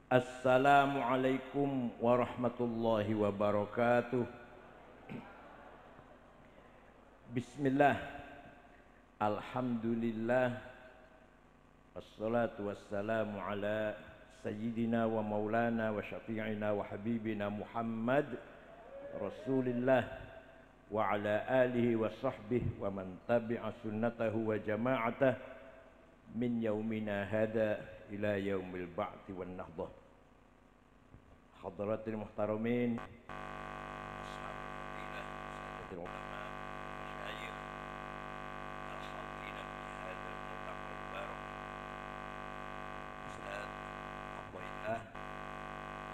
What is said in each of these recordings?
Assalamualaikum warahmatullahi wabarakatuh. Bismillah. Alhamdulillah. Assalatu wassalamu ala sayyidina wa maulana wa syafi'ina wa habibina Muhammad Rasulillah wa ala alihi wa sahbihi wa man tabi'a sunnatahu wa jama'atah min yaumina hada ila yaumil ba'ti wan nahdah. Hadratil muhtaramin, ashabul fadilah, sadatul ulama, masyayikh, al-hadirin fi hadzal multaqal mubarak. Ustaz Abdullah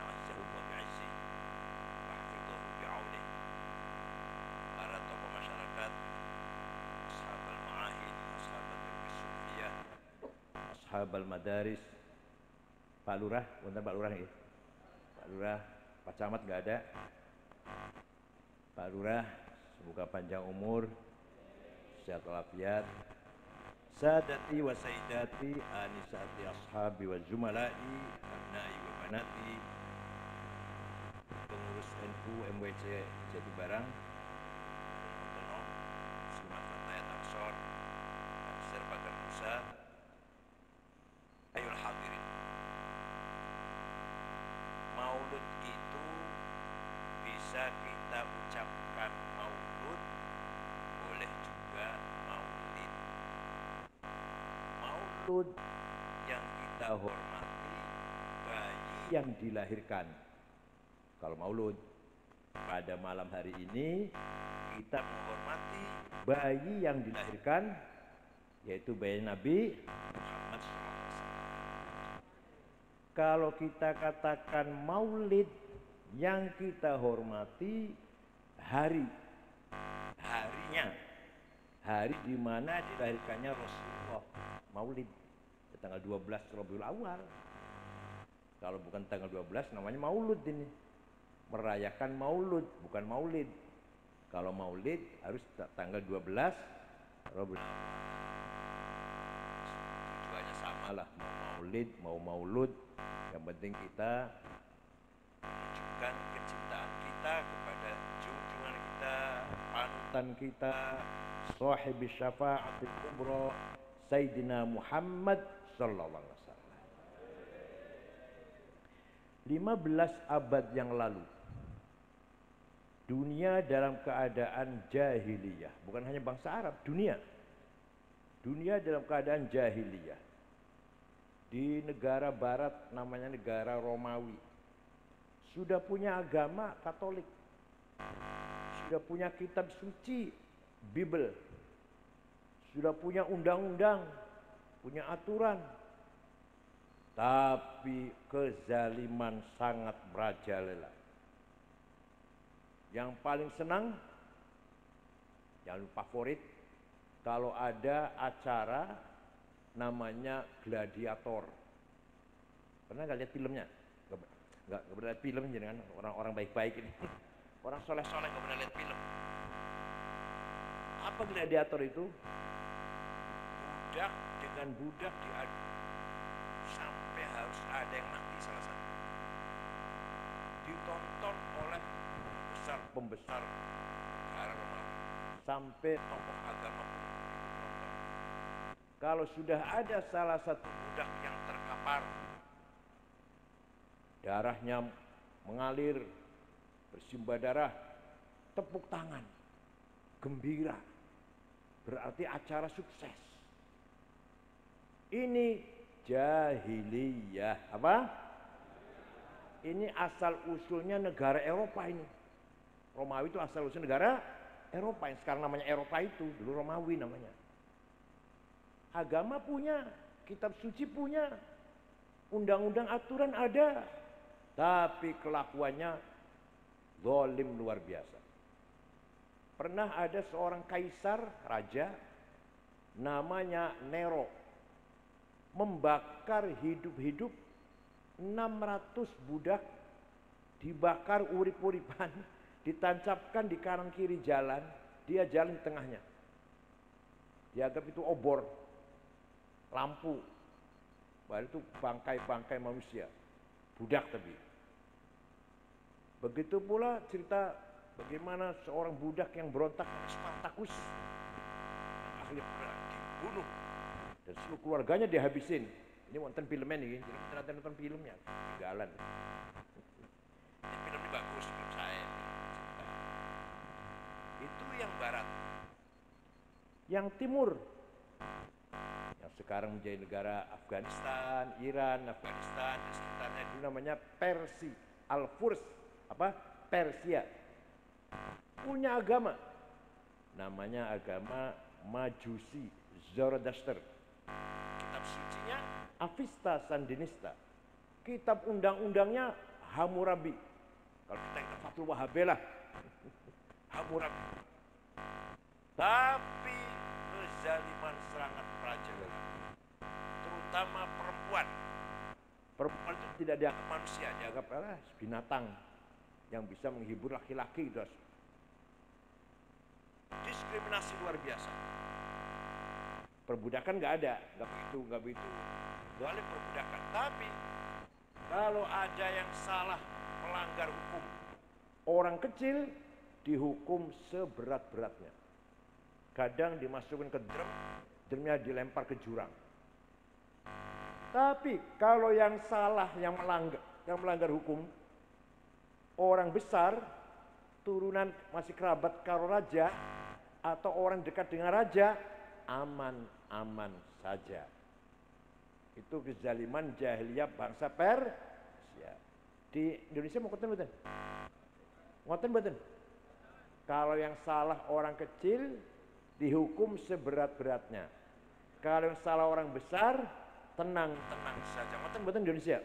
na'azzahu wa bi'izzi wa hafidhahu bi'auni. Para tokoh masyarakat, ashabul ma'ahid, ashabatul bisufiyah, ashabul madaris. Pak Lurah, wonten Pak Lurah nggih? Pak Lurah, Pak Camat nggak ada. Pak Lurah, semoga panjang umur, sehat walafiat. Sadati wa sayyidati, anisati ashabi wa zumala'i, abnai wa banati, pengurus NU MWC Jatibarang, Otonom, Semat Fatayat Ansor, Ansir Bakar Musa. Ayol hadirin, maulud itu bisa kita ucapkan maulud, boleh juga maulid. Maulud yang kita hormati bayi yang dilahirkan. Kalau maulud pada malam hari ini kita menghormati bayi yang dilahirkan, yaitu bayi Nabi Muhammad SAW. Kalau kita katakan maulid yang kita hormati harinya, hari di mana dilahirkannya Rasulullah, maulid tanggal 12 Rabiul Awal. Kalau bukan tanggal 12 namanya maulud, ini merayakan maulud, bukan maulid. Kalau maulid harus tanggal 12 Rabiul Awal. Tujuannya samalah, mau maulid mau maulud, yang penting kita menunjukkan kecintaan kita kepada junjungan kita, panutan kita, sahibis syafa'atul kubra, Sayyidina Muhammad sallallahu alaihi wasallam. 15 abad yang lalu dunia dalam keadaan jahiliyah, bukan hanya bangsa Arab, dunia dalam keadaan jahiliyah. Di negara barat namanya negara Romawi, sudah punya agama Katolik, sudah punya kitab suci Bible, sudah punya undang-undang, punya aturan, tapi kezaliman sangat merajalela. Yang paling senang, yang favorit, kalau ada acara namanya gladiator. Pernah nggak lihat filmnya? Nggak pernah lihat film, jangan orang-orang baik-baik ini. Orang soleh-soleh nggak pernah lihat film. Apa gladiator itu? Budak dengan budak diadu, sampai harus ada yang mati salah satu. Ditonton oleh pembesar negara Romawi, sampai tokoh agama pun ditonton. Kalau sudah ada salah satu budak yang terkapar, darahnya mengalir, bersimbah darah, tepuk tangan, gembira, berarti acara sukses. Ini jahiliyah. Apa? Ini asal usulnya negara Eropa ini. Romawi itu asal usul negara Eropa, yang sekarang namanya Eropa itu, dulu Romawi namanya. Agama punya, kitab suci punya, undang-undang aturan ada, tapi kelakuannya zalim luar biasa. Pernah ada seorang kaisar, raja, namanya Nero, membakar hidup-hidup 600 budak, dibakar urip-uripan, ditancapkan di kanan kiri jalan, dia jalan di tengahnya. Dianggap itu obor, lampu, baru itu bangkai-bangkai manusia. budak tapi. Begitu pula cerita bagaimana seorang budak yang berontak pada Spartacus yang akhirnya dibunuh dan seluruh keluarganya dihabisin. Ini nonton filmnya nih, jadi ternyata nonton filmnya, tinggalan. Ini filmnya bagus, film saya. Itu yang barat. Yang timur, yang sekarang menjadi negara Afghanistan, Iran, Afghanistan, dan sekitarnya itu namanya Al-Furs, Persia. Punya agama, namanya agama Majusi, Zoroaster. Kitab sucinya Avesta Sandinista. Kitab undang-undangnya Hammurabi. Kalau kita Fathul Wahhabi lah, Hammurabi. Tapi kezaliman sangat merajalela, terutama perempuan. Perempuan itu tidak dianggap manusia, dianggap binatang yang bisa menghibur laki-laki. Diskriminasi luar biasa. Perbudakan nggak ada, nggak begitu. Zalim perbudakan. Tapi kalau ada yang salah melanggar hukum, orang kecil dihukum seberat-beratnya. Kadang dimasukkan ke drumnya dilempar ke jurang. Tapi kalau yang salah, yang melanggar hukum, orang besar, turunan masih kerabat karo raja, atau orang dekat dengan raja, aman-aman saja. Itu kezaliman jahiliyah bangsa Persia. Di Indonesia mau ngoten mboten? Ngoten mboten? Kalau yang salah orang kecil dihukum seberat-beratnya. Kalau yang salah orang besar, tenang-tenang saja. Ngoten mboten Indonesia?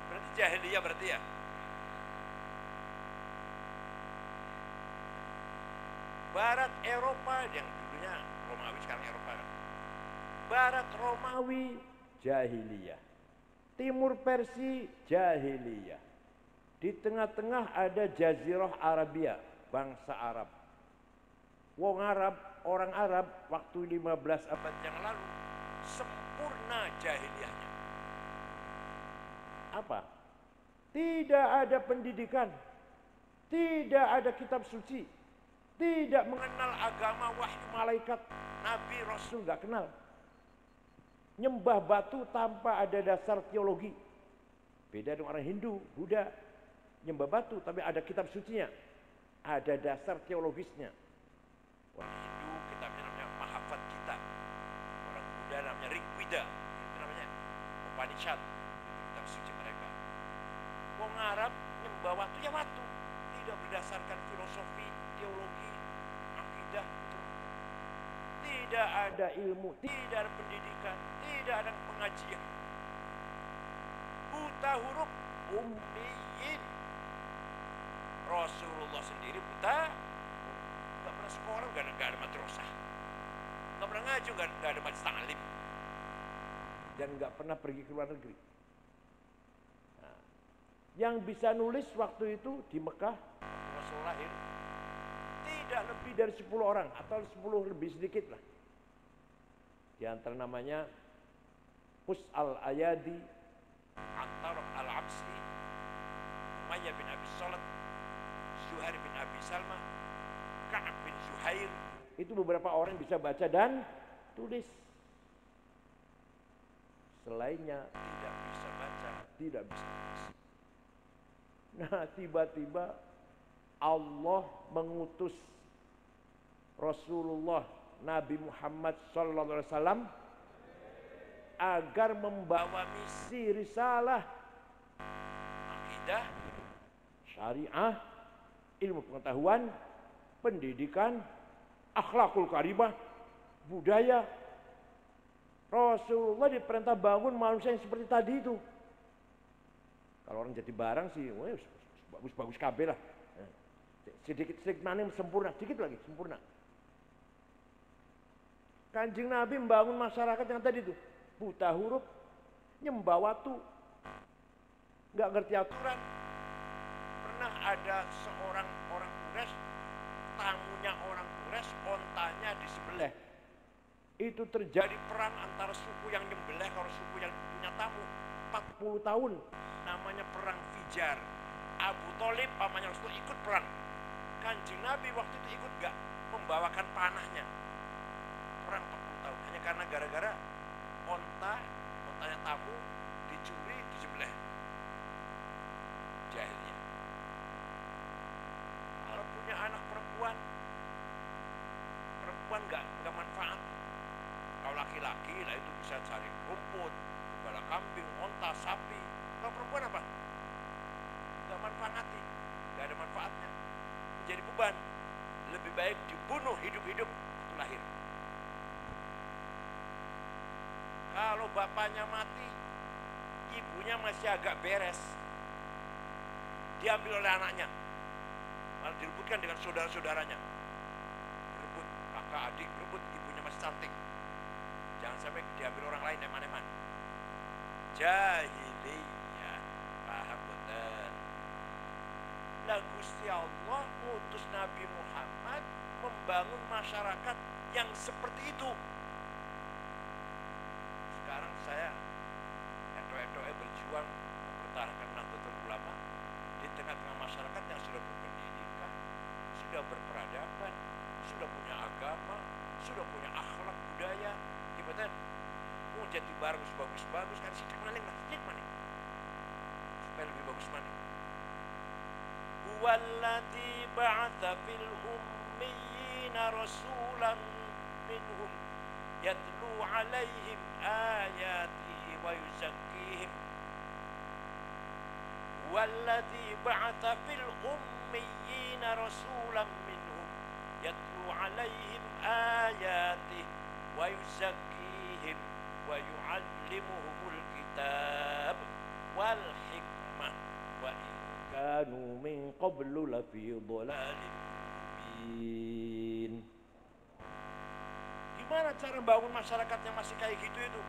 Berarti jahiliyah berarti ya? Barat Eropa yang dulunya Romawi, sekarang Eropa kan. Barat Romawi jahiliyah, timur Persia jahiliyah, di tengah-tengah ada Jazirah Arabia, bangsa Arab. Wong Arab, orang Arab waktu 15 abad yang lalu sempurna jahiliyahnya. Apa? Tidak ada pendidikan, tidak ada kitab suci, tidak mengenal agama wahyu malaikat, nabi, rasul nggak kenal. Nyembah batu tanpa ada dasar teologi. Beda dengan orang Hindu, Buddha. Nyembah batu tapi ada kitab sucinya, ada dasar teologisnya. Orang Hindu kitabnya namanya Mahafat Gita, orang Buddha namanya Rigveda, itu namanya Upanishad, itu kitab suci mereka. Wong Arab nyembah batu ya batu, tidak berdasarkan filosofi, teologi, akidah, itu. Tidak ada ilmu, tidak ada pendidikan, tidak ada pengajian. Buta huruf, ummiyin. Rasulullah sendiri buta, nggak pernah sekolah, nggak ada madrasah, nggak pernah ngaji, nggak ada majelis ta'lim, dan nggak pernah pergi ke luar negeri. Nah, yang bisa nulis waktu itu di Mekah, Rasul lahir, tidak lebih dari 10 orang atau 10 lebih sedikit lah. Di antara namanya Hus al-Ayadi, Antar al-Absi, Umayyah bin Abi Salat, Zuhair bin Abi Salma, Ka'ab bin Zuhair. Itu beberapa orang yang bisa baca dan tulis. Selainnya tidak bisa baca, tidak bisa tulis. Nah, tiba-tiba Allah mengutus Rasulullah Nabi Muhammad SAW agar membawa misi risalah akidah, syariah, ilmu pengetahuan, pendidikan, akhlakul karimah, budaya. Rasulullah diperintah bangun manusia yang seperti tadi itu. Kalau orang jadi barang sih, bagus-bagus kabeh lah. Sedikit-sedikit mana sempurna, sedikit lagi sempurna. Kanjeng Nabi membangun masyarakat yang tadi itu, buta huruf, nyembah watu, nggak ngerti aturan. Pernah ada seorang orang Quraisy, tamunya orang Quraisy, ontanya disembelih. Itu terjadi perang antara suku yang nyembelih kalau suku yang punya tamu 40 tahun, namanya perang Fijar. Abu Thalib pamannya Rasul ikut perang. Kanjeng Nabi waktu itu ikut gak membawakan panahnya. Perang 40 tahun hanya karena gara-gara ontanya tamu dicuri, disembelih. Jahiliyah. Kalau punya anak perempuan nggak manfaat. Kalau laki-laki lah itu bisa cari rumput, gembala kambing, onta, sapi. Kalau perempuan apa? Nggak manfaati, nggak ada manfaatnya. Menjadi beban. Lebih baik dibunuh hidup-hidup waktu lahir. Kalau bapaknya mati, ibunya masih agak beres, diambil oleh anaknya, malah direbutkan dengan saudara-saudaranya. Berebut, kakak adik berebut, ibunya masih cantik. Jangan sampai diambil orang lain, eman-eman. Jahiliyah, paham betul. Lah Gusti Allah ngutus Nabi Muhammad membangun masyarakat yang seperti itu. Sekarang saya eto-etoe berjuang mempertahankan Nahdlatul Ulama di tengah-tengah masyarakat yang sudah berpendidikan, sudah berperadaban, sudah punya agama, sudah punya akhlak budaya. Gimana? Oh, jati bagus bagus kan sidik maling lah, sidik maling. Supaya lebih bagus maling. Huwallazi ba'atsa fil ummiyina rasulan minhum yatlu 'alaihim ayatihi wa yuzakkihim. Huwallazi ba'atsa fil ummiyina rasulan minhum yatlu 'alaihim ayatihi wa yuzakkihim wa yu'allimuhumul kitab wal hikmah wa in kanu min qablu lafi dhalalin mubin. Gimana cara membangun masyarakat yang masih kayak gitu itu?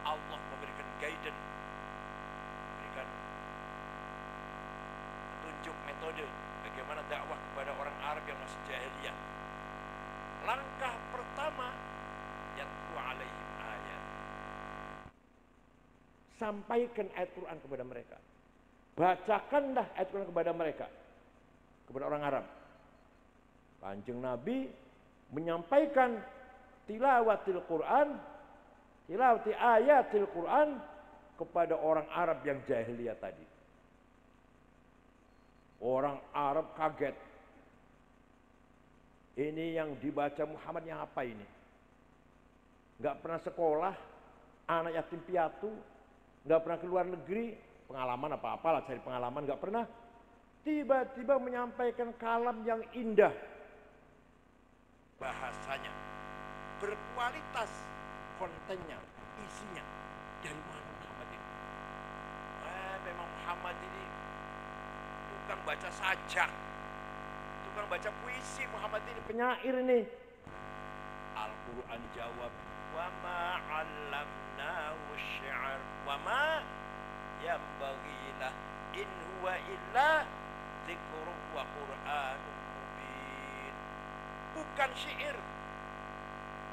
Allah memberikan guidance, memberikan petunjuk metode bagaimana dakwah kepada orang Arab yang masih jahiliyah. Langkah pertama, yatlu alaihim ayat. Sampaikan ayat Quran kepada mereka. Bacakanlah ayat Quran kepada mereka, kepada orang Arab. Kanjeng Nabi menyampaikan tilawatil Quran, tilawati ayatil Quran kepada orang Arab yang jahiliyah tadi. Orang Arab kaget. Ini yang dibaca Muhammad yang apa ini? Nggak pernah sekolah, anak yatim piatu, nggak pernah keluar negeri, pengalaman apa-apalah, cari pengalaman nggak pernah. Tiba-tiba menyampaikan kalam yang indah, bahasanya berkualitas, kontennya, isinya. Dari mana Muhammad ini? Memang Muhammad ini tukang baca sajak, tukang baca puisi. Muhammad ini penyair ini. Al-Quran jawab, wa ma 'allamnahu syi'r wa ma yanbaghi lah in huwa illa dzikrun wa qur'anun mubin. Bukan syair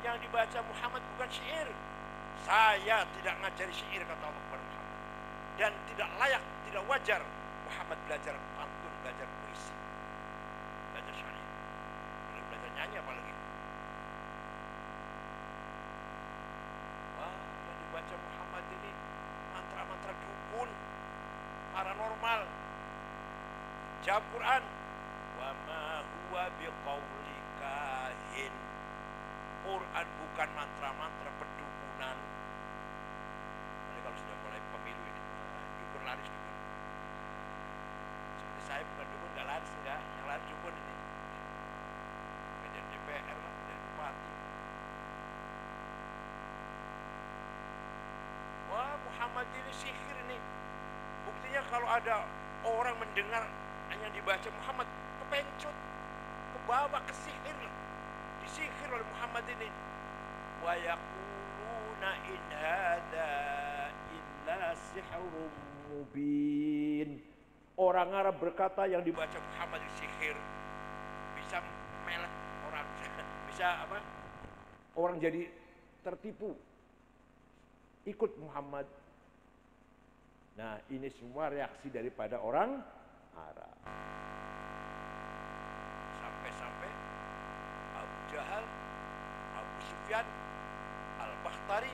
yang dibaca Muhammad, bukan syair. Saya tidak ngajari syair, kata Allah kepada Muhammad. Dan tidak layak, tidak wajar Muhammad belajar pantun, belajar puisi, belajar syair, belajar nyanyi apalagi. Wah, yang dibaca Muhammad ini mantra-mantra dukun, paranormal. Jawab Quran, wa ma huwa biqauli kahin. Quran bukan mantra-mantra perdukunan. Nanti kalau sudah mulai pemilu ini, dukun laris dukun. Seperti saya bukan dukun, nggak laris enggak. Yang laris dukun ini. Menjadi DPR lah, menjadi bupati. Wah, Muhammad ini sihir ini. Buktinya kalau ada orang mendengar yang dibaca Muhammad, kepencut, ke bawah, ke sihir lah. Disihir oleh Muhammad ini. Wa yaquluna in hadza illa sihrun mubin. Orang Arab berkata yang dibaca Muhammad disihir, bisa melet orang, bisa apa? Orang jadi tertipu, ikut Muhammad. Nah, ini semua reaksi daripada orang Arab. Sampai-sampai Abu Jahal, Abu Sufyan, Al-Bakhtari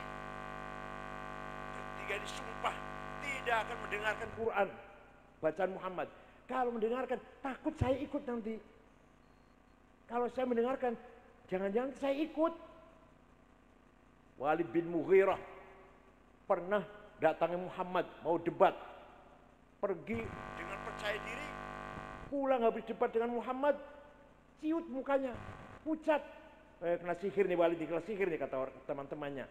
bertiga disumpah tidak akan mendengarkan Quran bacaan Muhammad. Kalau mendengarkan, takut saya ikut nanti. Kalau saya mendengarkan, jangan-jangan saya ikut. Walid bin Mughirah pernah datangi Muhammad, mau debat. Pergi dengan percaya diri, pulang habis debat dengan Muhammad, ciut mukanya, pucat. Kena sihir nih Walid, kena sihir nih kata teman-temannya.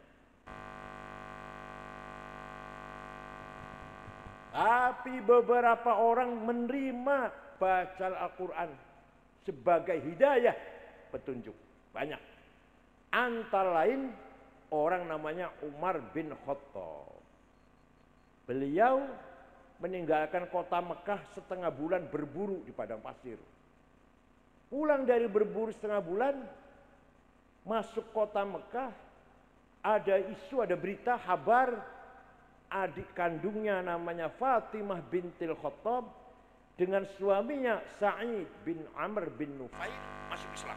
Tapi beberapa orang menerima baca Al-Quran sebagai hidayah, petunjuk. Banyak. Antara lain orang namanya Umar bin Khattab. Beliau meninggalkan kota Mekah setengah bulan berburu di padang pasir. Pulang dari berburu setengah bulan, masuk kota Mekah, ada isu, ada berita, kabar adik kandungnya namanya Fatimah bintil Khattab dengan suaminya Sa'id bin Amr bin Nufail masuk Islam.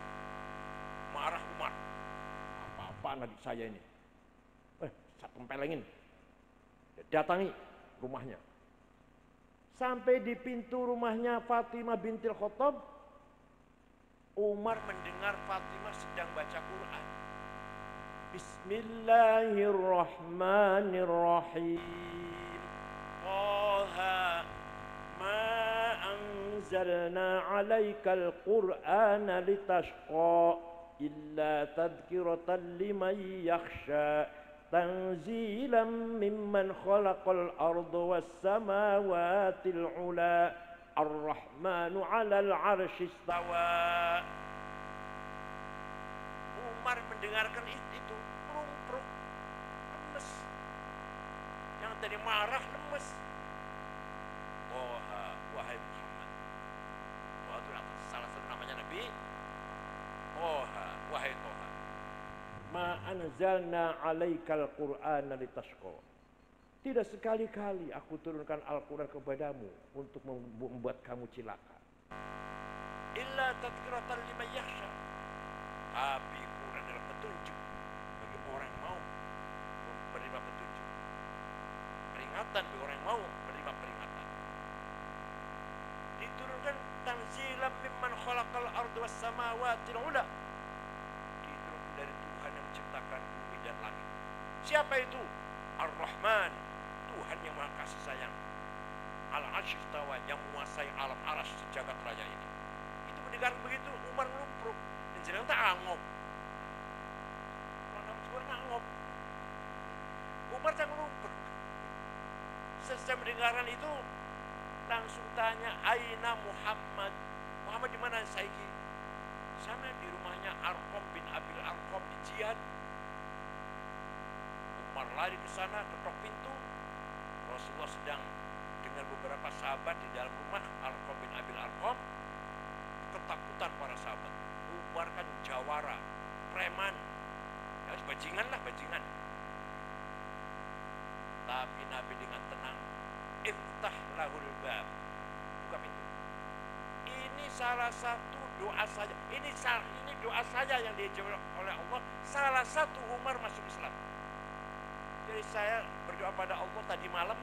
Marah Umar, apa-apaan adik saya ini, saya tempelengin. Datangi rumahnya. Sampai di pintu rumahnya Fatimah bintil Khattab, Umar mendengar Fatimah sedang baca Quran. Bismillahirrahmanirrahim. Taha ma anzalna 'alaikal Qur'ana litashqa illa tadhkiratan liman yakhsha tanzilan mimman khalaqal arda was samawatil 'ula ar-rahmanu 'alal 'arsy istawa. Umar mendengarkan itu merumpruk, lemes. Yang tadi marah lemes. Toha, wahai Muhammad. Toha itu salah satu namanya Nabi. Toha, wahai Toha. Ma anzalna 'alaikal Qur'ana litashqa. Tidak sekali-kali aku turunkan Al-Quran kepadamu untuk membuat kamu cilaka. Illa tadhkiratan liman yakhsha. Tapi Quran adalah petunjuk bagi orang yang mau menerima petunjuk. Peringatan bagi orang yang mau menerima peringatan. Diturunkan tanzilan mimman khalaqal arda was samawati ula. Diturunkan dari Tuhan yang menciptakan bumi dan langit. Siapa itu? Ar-Rahman, Tuhan yang Maha Kasih Sayang. Al-'arsy istawa, yang menguasai alam arsy sejagat raya ini. Itu mendengar begitu Umar lumpuh. Jeneng tak angop. Orang Jawa angop. Umar tak lumpuh. Setelah mendengarkan itu langsung tanya, "Aina Muhammad?" Muhammad di mana saiki? Sana di rumahnya Arqam bin Abil Arqam di jihad. Umar lari ke sana, ketok pintu. Rasulullah sedang dengan beberapa sahabat di dalam rumah Arqam bin Abil Arqam. Ketakutan para sahabat. Bubarkan jawara, preman, ya bajingan lah, bajingan. Tapi Nabi dengan tenang, iftah lahul bab, buka pintu. Ini salah satu doa saja, ini doa saja yang dijawab oleh Allah. Salah satu Umar masuk Islam. Jadi saya berdoa pada Allah tadi malam,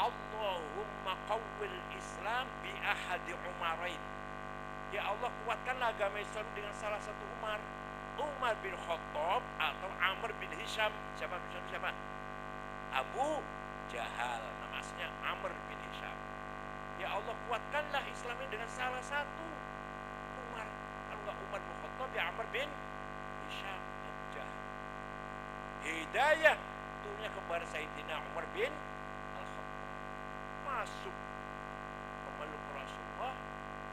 Allahumma qawwil Islam bi ahadi Umarain. Ya Allah, kuatkanlah agama Islam dengan salah satu Umar. Umar bin Khattab atau Amr bin Hisham. Siapa? Abu Jahal. Nama aslinya Amr bin Hisham. Ya Allah, kuatkanlah Islam ini dengan salah satu Umar. Kalau enggak Umar bin Khattab, ya Amr bin Hisham, Abu Jahal. Hidayah turunnya kepada Sayyidina Umar bin Al-Khattab. Masuk memeluk Rasulullah,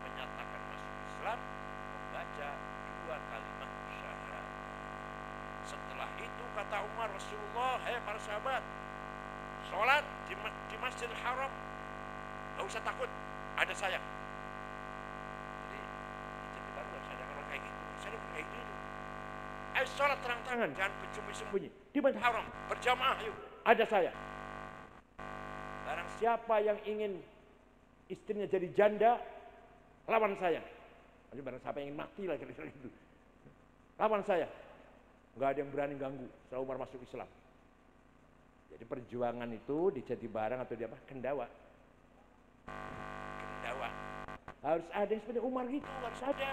menyatakan masuk Islam, membaca 2 kalimat syahadat. Setelah itu kata Umar, Rasulullah, hai para sahabat, sholat di Masjidil Haram, gak usah takut, ada saya. Jadi kita tidak usah ada orang kayak gitu, saya bukan kayak gitu. Ayo sholat terang-terangan, jangan sembunyi-sembunyi. di Masjid Haram berjamaah, yuk. Ada saya. Barang siapa yang ingin istrinya jadi janda, lawan saya. Nanti barang siapa yang ingin mati lah kira-kira gitu. Lawan saya. Nggak ada yang berani ganggu setelah Umar masuk Islam. Jadi perjuangan itu di Jatibarang atau di apa? Kendawa. Kendawa. Harus ada yang seperti Umar gitu, harus ada.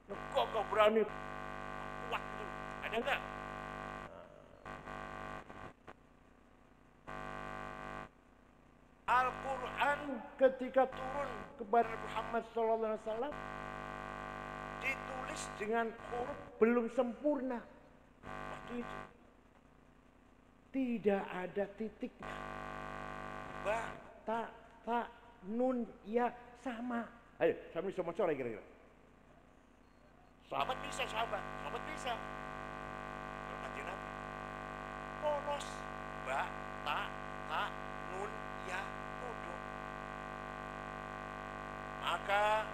Kok berani kuat itu? Ada enggak? Al-Quran ketika turun kepada Muhammad SAW ditulis dengan huruf belum sempurna. Waktu itu tidak ada titiknya. Ba, ta, nun, ya sama. Ayo, kami bisa baca lagi kira-kira. Sahabat bisa, sahabat bisa. Berkati Nabi. Polos. Ba, ta, nun, ya, bodoh. Maka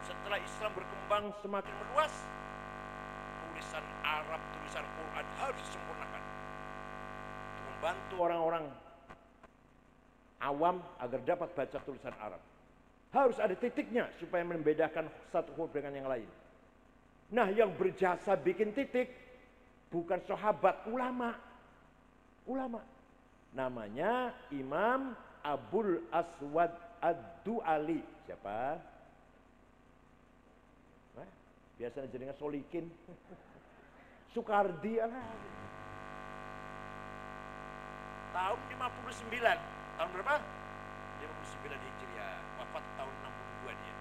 setelah Islam berkembang semakin meluas, tulisan Arab, tulisan Quran harus disempurnakan. Untuk membantu orang-orang awam agar dapat baca tulisan Arab. Harus ada titiknya supaya membedakan satu huruf dengan yang lain. Nah, yang berjasa bikin titik bukan sahabat, ulama. Namanya Imam Abul Aswad Ad-Du'ali. Siapa? Biasanya jadinya Solikin. Sukardi. Tahun 59. Tahun berapa? 59 Hijriah. Wafat tahun 62 dia.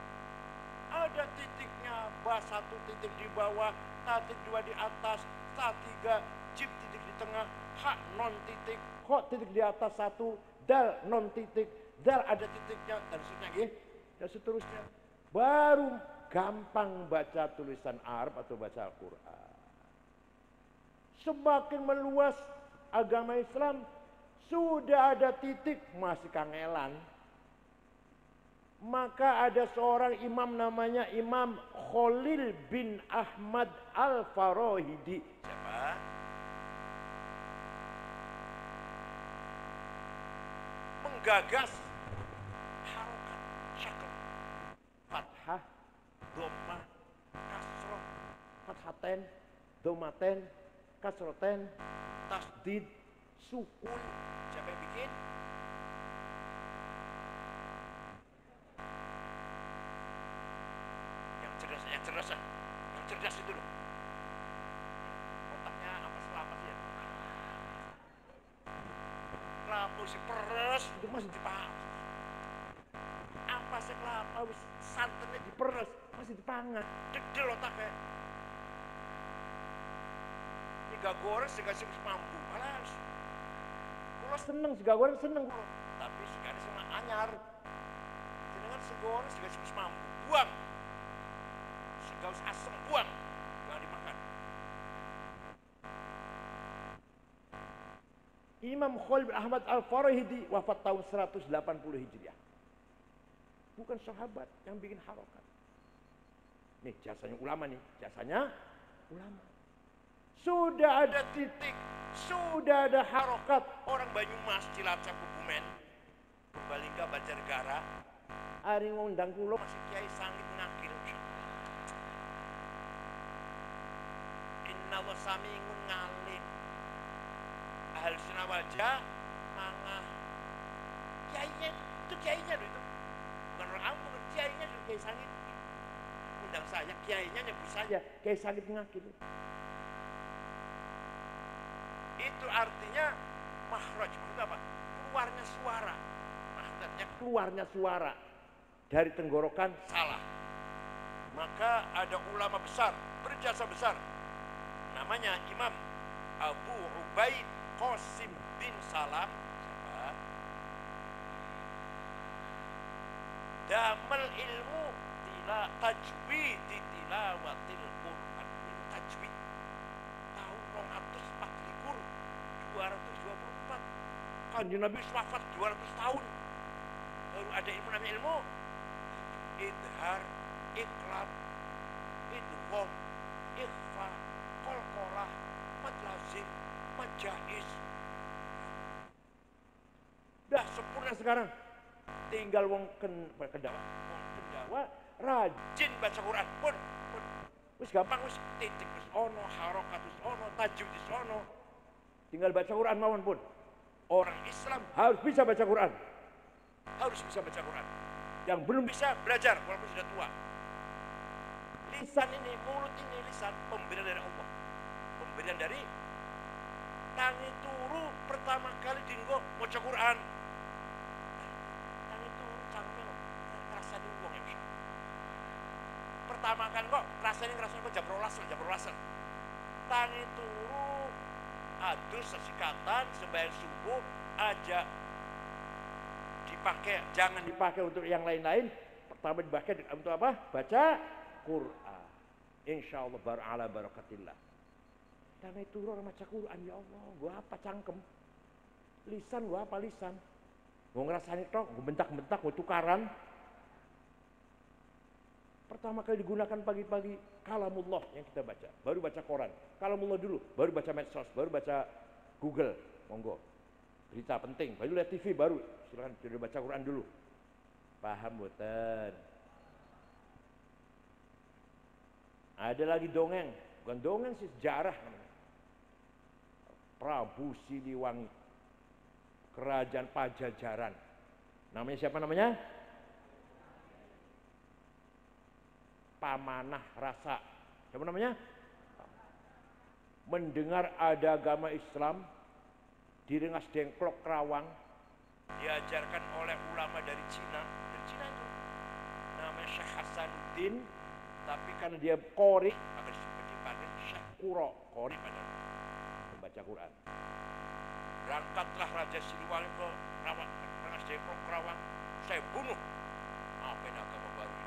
Ada titiknya. Ba satu titik di bawah, ta titik dua di atas, ta tiga, jim titik di tengah, ha non titik, ho titik di atas satu, dal non titik, dal ada titiknya, dan seterusnya. Dan seterusnya. Baru gampang baca tulisan Arab atau baca Al-Quran. Semakin meluas agama Islam, sudah ada titik, masih kangelan. Maka ada seorang imam namanya Imam Khalil bin Ahmad Al-Farahidi. Siapa? Menggagas harokat syakl. Fathah, dhammah, kasroh, fathaten, dhammaten, kasroten, tasdid, sukun. Siapa yang bikin? Yang cerdas itu loh. Otaknya apa selapa sih ya? Kelapa si peres itu masih dipaham. Apa sih kelapa santannya diperes masih dipangan. Dedel otaknya. Ini gak goreng dikasih mampu. Malas. Kalau seneng sih gak goreng seneng. Tapi sekarang sama anyar. Sedangkan segoreng dikasih mampu. Buang. Gaus asem buang, jangan dimakan. Imam Khalil bin Ahmad Al-Farahidi wafat tahun 180 Hijriah. Bukan sahabat yang bikin harokat. Nih jasanya ulama nih, jasanya ulama. Sudah ada titik, sudah ada harokat. Orang Banyumas, Cilacap, Kebumen, Purbalingga, Banjarnegara, hari ngundang kulo masih Kiai Sangit ngakil. Inna wasamingun ngalim ahal sunnah wal jamaah mangah kiainya loh itu bukan orang awam, bukan kiainya loh, Kiai Sangit undang saya, kiainya nyebut saya Kiai Sangit ngakil. Itu artinya makhraj, maksudnya apa? Keluarnya suara, maksudnya keluarnya suara dari tenggorokan salah. Maka ada ulama besar, berjasa besar, namanya Imam Abu Ubaid Qasim bin Salam. Siapa? Damal ilmu tajwid tilawatil Quran. Ilmu tajwid tahun 224. Kanjeng Nabi wafat 200 tahun. Baru ada ilmu namanya ilmu idhar, iqlab, idgham, ikhfa, qalqalah, mad lazim, mad jaiz. Dah sempurna sekarang. Tinggal wong Kendawa rajin baca Quran pun. Wis gampang, wis titik wis ono, harokat wis ono, tajwid wis ono. Tinggal baca Quran mawon pun. Orang Islam harus bisa baca Quran. Harus bisa baca Quran. Yang belum bisa belajar walaupun sudah tua. Lisan ini, mulut ini, lisan pemberian dari Allah. Pemberian dari tangi turu pertama kali dinggo maca Quran. Tangi turu cangkel ngrasani wong ya Masya. Pertama kan kok rasanya kok jam 12. Tangi turu adus sesikatan sembahyang subuh aja dipakai, jangan dipakai untuk yang lain-lain. Pertama dipakai untuk apa? Baca Quran. Insyaallah ala barakatillah. Tangi turu orang baca Quran, ya Allah, gua apa cangkem? Lisan gua apa lisan? Gua ngerasani tok, gua bentak-bentak, gua tukaran. Pertama kali digunakan pagi-pagi kalamullah yang kita baca, baru baca Quran. Kalamullah dulu, baru baca medsos, baru baca Google, monggo. Berita penting, baru lihat TV, baru silakan sudah baca Quran dulu. Paham boten? Ada lagi dongeng, bukan dongeng sih, sejarah namanya. Prabu Siliwangi, kerajaan Pajajaran. Namanya siapa namanya? Pamanah Rasa. Siapa namanya? Mendengar ada agama Islam di Rengas Dengklok Kerawang, diajarkan oleh ulama dari Cina itu namanya Syekh Hasanuddin, tapi karena dia qori maka dipanggil Syekh Kuro, qori pada membaca Quran. Berangkatlah Raja Siliwangi ke Rengas Dengklok Kerawang, saya bunuh apa ini agama baru ini.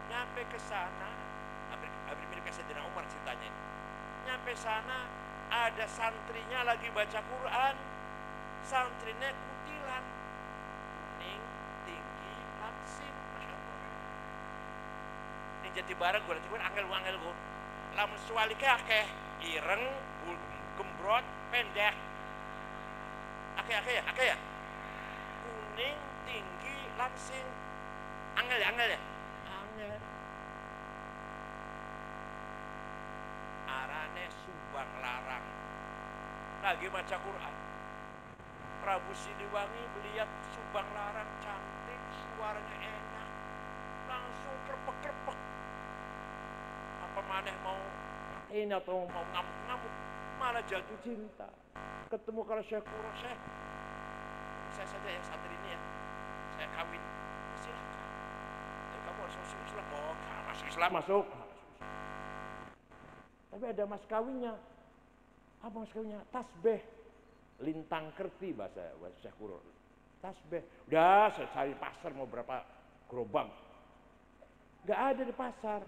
Nyampe ke sana, hampir mirip kayak Sayyidina Umar ceritanya ini. Nyampe sana ada santrinya lagi baca Quran, santrinya kutilan, kuning, tinggi, langsing, Masya Allah. Ini jadi barang gue nanti gue angel gue, lamun suali akeh, ireng, gembrot, pendek, akeh ya, kuning, tinggi, langsing, angel ya. Arane Subang Larang lagi baca Quran. Prabu Siliwangi melihat Subang Larang cantik, suaranya enak, langsung krepek-krepek. Apa maneh mau ini atau mau ngamuk-ngamuk, malah jatuh cinta. Ketemu kalau Syekh Kuro, Syekh, saya saja yang santri ini ya, saya kawin. Silakan. Dan kamu harus masuk Islam. Oh, masuk Islam masuk. Tapi ada mas kawinnya. Apa mas kawinnya? Tasbih. Lintang kerti bahasa Syekh Kuro. Tasbih. Udah saya cari pasar mau berapa gerobak. Gak ada di pasar.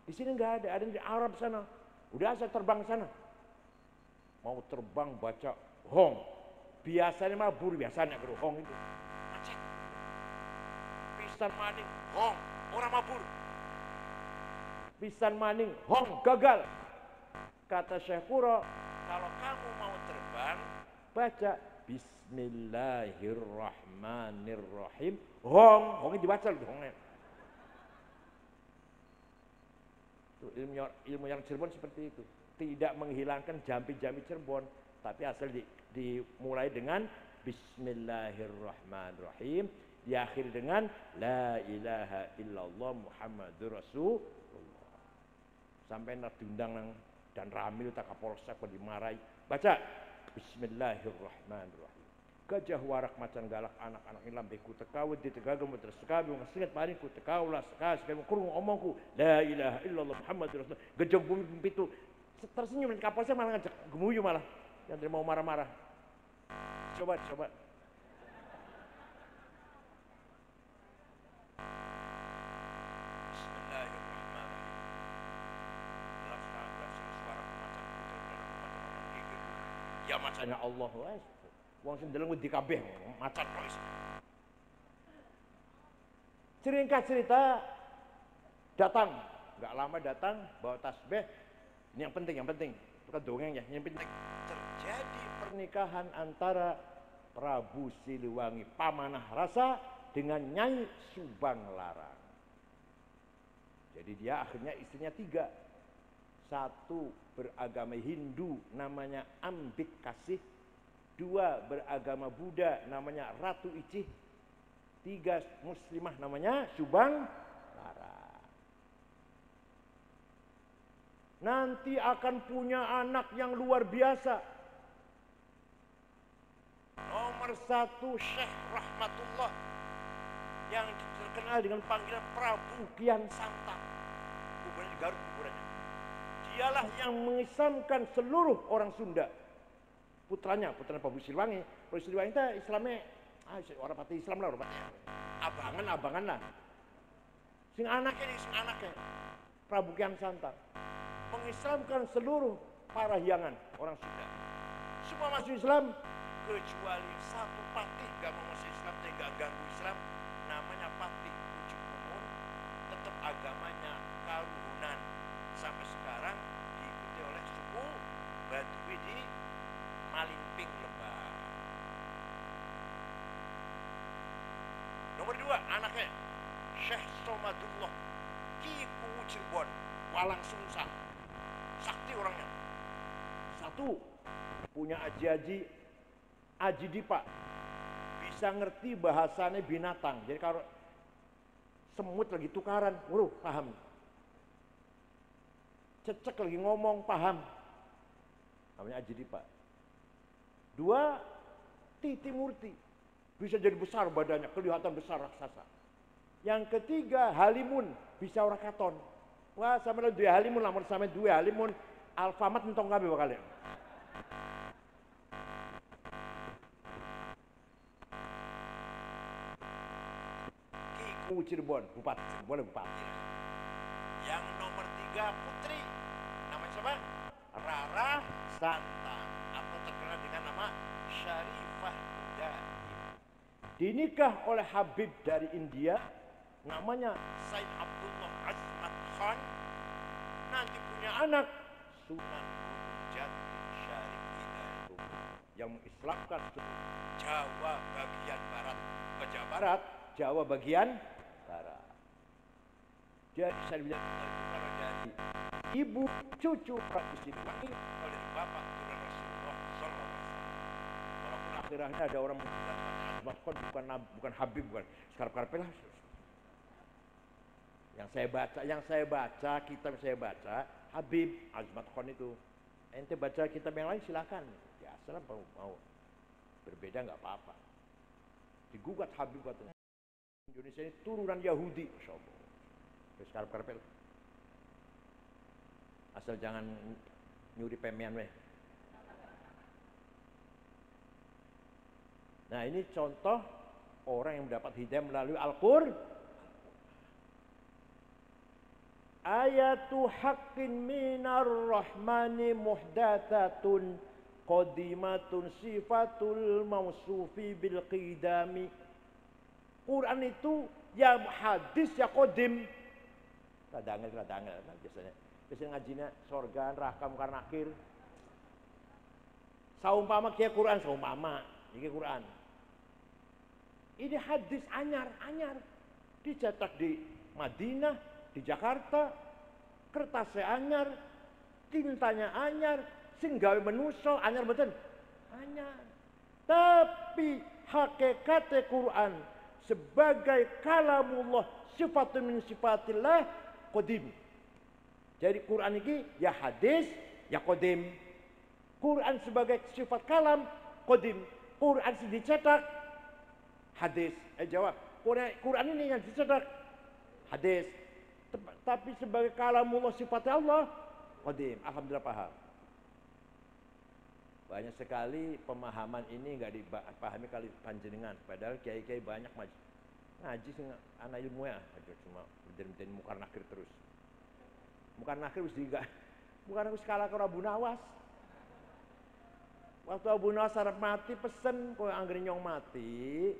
Di sini gak ada di Arab sana. Udah saya terbang sana. Mau terbang baca hong. Biasanya mabur, biasanya hong itu. Macet. Pisan maning, hong. Orang mabur. Pisan maning, hong, gagal. Kata Syekh Kuro, kalau kamu mau terbang, baca Bismillahirrahmanirrahim. Hongnya dibaca loh, hongnya. Tuh, ilmu yang Cirebon seperti itu. Tidak menghilangkan jampi-jampi Cirebon, tapi asal dimulai dengan Bismillahirrahmanirrahim, diakhiri dengan La ilaha illallah Muhammadur Rasulullah. Sampai diundang nang dan Ramil tak kapolsek dimarahi. Baca Bismillahirrahmanirrahim. Gajah warak macan galak anak-anak ilam beku tekawut di tegagam tersekabi ngesingat paring ku tekaulah sekali kurung omongku la ilaha illallah Muhammadur Rasulullah. Gejog bumi pitu tersenyum dan kapolsek malah ngajak gemuyu malah yang mau marah-marah. Coba ya macanya Allah wes. Wong sing ndeleng wedi kabeh macan wis. Singkat cerita datang, enggak lama datang bawa tasbih. Ini yang penting. bukan dongeng ya, yang penting terjadi pernikahan antara Prabu Siliwangi Pamanah Rasa dengan Nyai Subang Larang. Jadi dia akhirnya istrinya 3. 1 beragama Hindu namanya Ambik Kasih, 2 beragama Buddha namanya Ratu Icih, 3 muslimah namanya Subang Larang. Nanti akan punya anak yang luar biasa. Nomor 1 Syekh Rahmatullah yang terkenal dengan panggilan Prabu Kian Santang. Kuburannya di Garut kuburannya. Dialah yang mengislamkan seluruh orang Sunda. Putranya Prabu Siliwangi. Prabu Siliwangi itu Islamnya orang pati Islam lah, orang pati abangan lah. Sing anaknya Prabu Kian Santang mengislamkan seluruh para hyangan orang Sunda. Semua masuk Islam kecuali 1 patih gak mau masuk Islam, gak ganggu Islam, namanya Patih Ujuk Umun, tetap agamanya Karuhunan. Sampai sekarang diikuti oleh suku Baduy di Malimping Lembah. Nomor 2 anaknya Syekh Somadullah Ki Kuwu Cirebon, Walang Sungsang, sakti orangnya. 1 punya Aji Dipa, bisa ngerti bahasanya binatang. Jadi kalau semut lagi tukaran, paham. Cecek lagi ngomong, paham. Namanya Aji Dipa. 2 Titi Murti, bisa jadi besar badannya, kelihatan besar raksasa. Yang ketiga Halimun, bisa orang katon. Wah, sama lo 2 Halimun, lamun sama 2 Halimun, Alfamart entong kabeh bakal ya. Cirebon, bupati, boleh bupati. Yang nomor 3 putri, namanya siapa? Rara Santang, atau terkenal dengan nama Syarifah Udaim. Dinikah oleh Habib dari India, namanya Said Abdullah Azmat Khan. Nanti punya anak Sunan Gunung Jati Syarif Hidayatullah yang mengislamkan Jawa bagian barat, Jawa Barat, Jawa bagian barat. Jadi saya bilang itu kalau dari ibu cucu Prabu Siliwangi, kalau dari bapak turunan Rasulullah SAW. Walaupun akhirnya ada orang mengatakan Azmat Khan bukan Habib, bukan sekarang lah. Yang saya baca, kitab saya baca Habib Azmat Khan itu. Ente baca kitab yang lain silakan. Ya, salah mau berbeda nggak apa-apa. Digugat Habib katanya. Indonesia ini turunan Yahudi, Masya Allah. Sekarang asal jangan nyuri pemean weh. Nah, ini contoh orang yang mendapat hidayah melalui Al-Qur'an. Ayatu haqqin minar rahmani muhdathatun qadimatun sifatul mausufi bil qidami. Quran itu ya hadis ya qadim. Rada angel biasanya. Biasanya ngajinya sorga, neraka, munkar nakir. Saumpama kieu Quran, saumpama iki Quran. Ini hadis anyar dicetak di Madinah, di Jakarta, kertasnya anyar, tintanya anyar, sing gawe menuso anyar mboten? Anyar. Tapi hakikate Quran sebagai kalamullah sifatun min sifatillah qadim. Jadi Quran ini ya hadis, ya qadim. Quran sebagai sifat kalam qadim. Quran dicetak hadis. Jawab. Quran ini yang dicetak hadis. Tapi sebagai kalamullah sifatnya Allah qadim. Alhamdulillah paham. Banyak sekali pemahaman ini nggak dipahami kali panjenengan. Padahal kiai-kiai banyak ngaji sing anak ilmu ya, aja cuma beden-beden mukar nakir terus. Mukar nakir wis diga. Mukar nakir skala karo Abu Nawas. Waktu Abu Nawas arep mati pesen koyo anggere nyong mati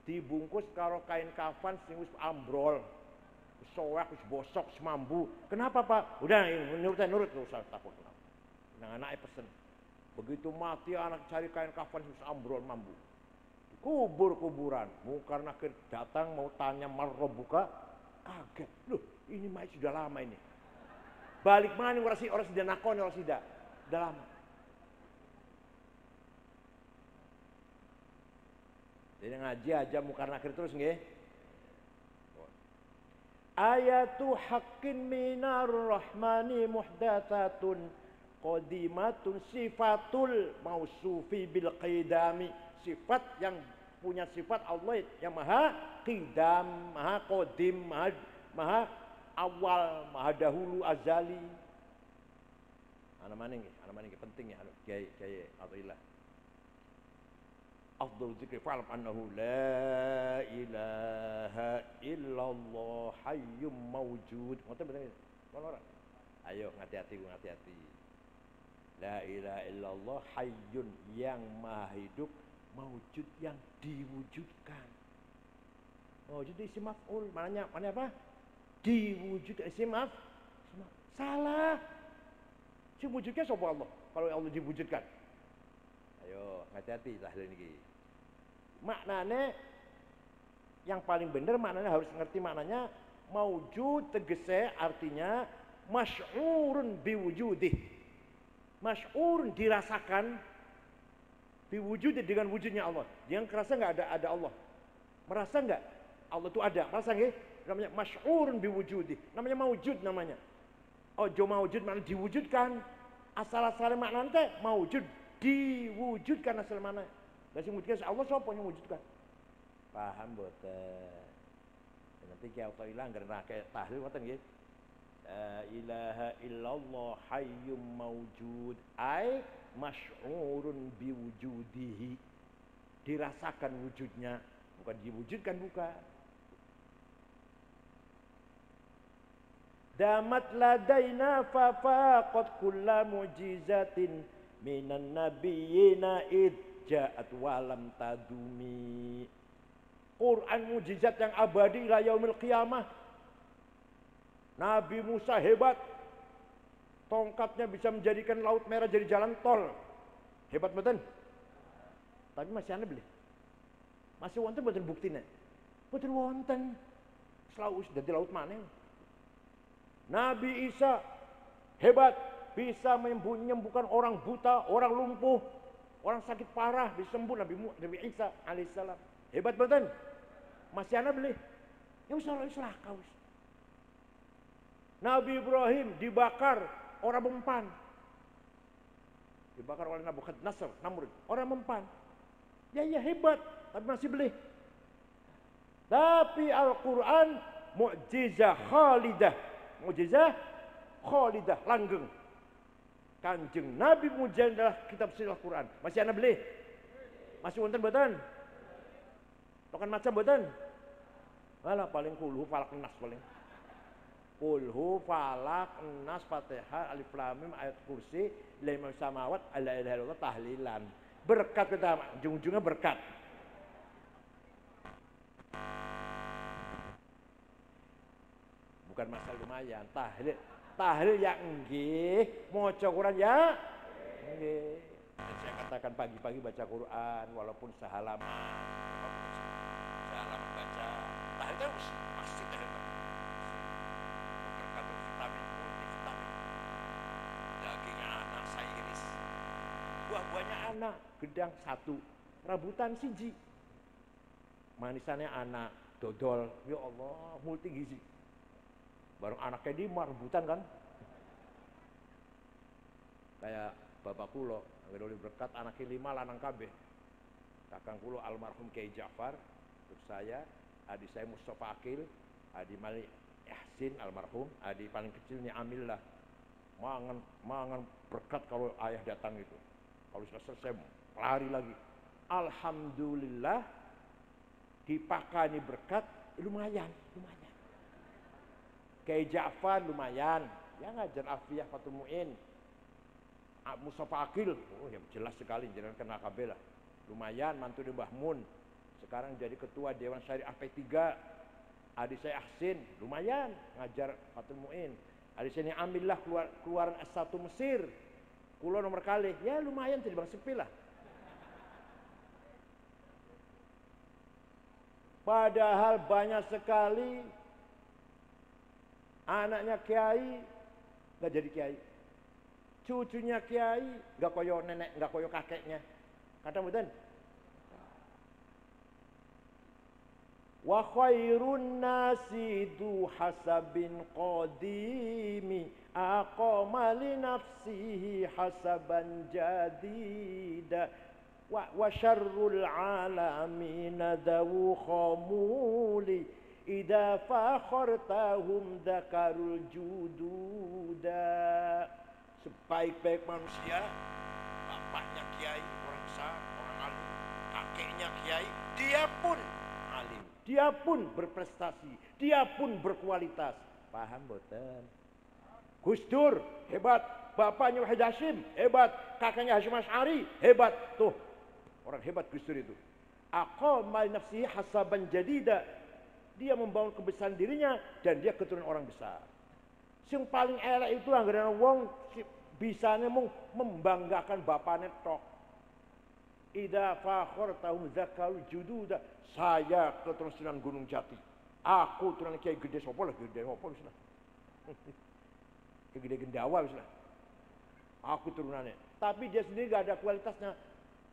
dibungkus karo kain kafan sing wis ambrol. Wis soak, wis bosok, semambu. Kenapa, Pak? Udah nurut terus usah takut. Anak-anaknya pesen. Begitu mati anak cari kain kafan susah ambrol mambu. Kubur-kuburan. Karena datang mau tanya marrobuka, kaget. Loh, ini mayat sudah lama ini. Balik mana orang sudah nakon, orang sudah lama. Jadi ngaji aja muka nakir terus nggih. Ayatu haqqin minar rahmani muhdatsatun qadimatun sifatul mausufi bil qidami. Sifat yang punya sifat Allah yang maha qidam, maha qadim, maha awal, maha dahulu, azali. Ana maning penting ya Kiai Athaillah. Afdhal dzikri fa'lam annahu la ilaha illallah hayyum mawjud. Ngoten bener. Ora. Ayo ngati-hati. La ilaha illallah hayyun yang maha hidup, mawjud yang diwujudkan. Mawjud isim maf'ul, maknanya apa? Diwujud isim maf'ul. Salah. Si wujudnya sapa Allah? Kalau Allah diwujudkan. Ayo hati-hati tahlil ini. Maknanya yang paling benar maknanya harus ngerti maknanya maujud tegese artinya masy'urun biwujudih. Masy'urun dirasakan biwujudih dengan wujudnya Allah. Jangan kerasa enggak ada Allah. Merasa enggak Allah itu ada? Merasa nggih? Namanya masy'urun biwujudih. Namanya maujud namanya. Ojo maujud maknanya diwujudkan. Asal-asalnya maknanya teh maujud diwujudkan asal mana? Lah sing wujudkan Allah sapa yang wujudkan? Paham boten? Nanti Kiai Athaillah nggerake tahlil ngoten nggih. La ilaha illallah hayyum mawjud ay masy'urun biwujudihi. Dirasakan wujudnya, bukan diwujudkan bukan. Damat ladaina fa faqat kullu mujizatin minan nabiyina id ja'at walam tadumi. Quran mujizat yang abadi ila yaumil qiyamah. Nabi Musa hebat. Tongkatnya bisa menjadikan laut merah jadi jalan tol. Hebat betul. Tapi masih aneh beli. Masih wonten betul buktinya. Betul wonten. Selalu dadi laut mana? Nabi Isa hebat. Bisa menyembuhkan orang buta, orang lumpuh, orang sakit parah disembuh Nabi Isa alaihissalam. Hebat betul. Masih ana beli. Ya usah kau. Nabi Ibrahim dibakar orang mempan. Dibakar oleh Nabukadnezar, Namrud, orang mempan. Ya hebat, tapi masih beli. Tapi Al-Qur'an mukjizah khalidah. Mukjizah khalidah, langgeng. Kanjeng Nabi mujizat adalah kitab suci Al-Quran. Masih anda beli? Masih wonten mboten? Tokan macam mboten? Alah paling kulhu falak nas paling. Kulhu falak nas Fatihah alif lam mim ayat kursi lima samawat la ilaha illallah tahlilan. Berkat kita, ujung-ujungnya berkat. Bukan masalah lumayan, tahlil ya nggih, maca Quran ya nggih. Saya katakan pagi-pagi baca Quran walaupun sehalaman baca. Tahlil kan pasti tahlil. Berkat vitamin, multivitamin. Dagingnya anak saya iris. Buah-buahnya anak, gedang 1, rambutan siji. Manisannya anak, dodol. Ya Allah, multi gizi. Bareng anaknya di rebutan kan. Kayak bapak kulo, angger berkat anaknya 5 lanang kabeh. Kakang kulo almarhum Kiai Ja'far, terus saya, adik saya Mustafa Akil, adik Malik Yahsin almarhum, adik paling kecilnya Amillah. Mangan berkat kalau ayah datang itu. Kalau sudah selesai lari lagi. Alhamdulillah dipakani berkat lumayan. Kiai Ja'far lumayan, ya ngajar Afiyah Fatul Mu'in. Mustafa Akil, oh ya jelas sekali jangan kenal kabeh lah. Lumayan mantu di Mbah Mun. Sekarang jadi ketua Dewan Syariah P3. Adik saya Ahsin, lumayan ngajar Fatul Mu'in. Adik saya Amillah keluaran S1 Mesir. Kulo nomor kali, ya lumayan tidak bang sepi lah. Padahal banyak sekali anaknya kiai nggak jadi kiai, cucunya kiai nggak koyo nenek, nggak koyo kakeknya. Kata mboten. Wa khairun nasi du hasabin qadimi aqama li nafsihi hasaban jadida wa syarrul alamin dawu khamuli idza fakhartahum dzakarul jududa. Sebaik-baik manusia bapaknya kiai, orang besar, orang alim, kakeknya kiai, dia pun alim, dia pun berprestasi, dia pun berkualitas. Paham boten? Gus Dur hebat, bapaknya Wahid Hasyim hebat, kakaknya Hasyim Asy'ari hebat. Tuh orang hebat Gus Dur itu. Aqama nafsihi hasaban jadida. Dia membangun kebesaran dirinya dan dia keturunan orang besar. Yang paling elek itu anggere wong bisane mung membanggakan bapaknya tok. Idza fakhartahum zakarul jududa. Saya keturunan Gunung Jati. Aku turunan Kiai Gede sapa lah, Gede apa wis lah. Gede Gendawa wis lah. Aku turunannya. Tapi dia sendiri gak ada kualitasnya.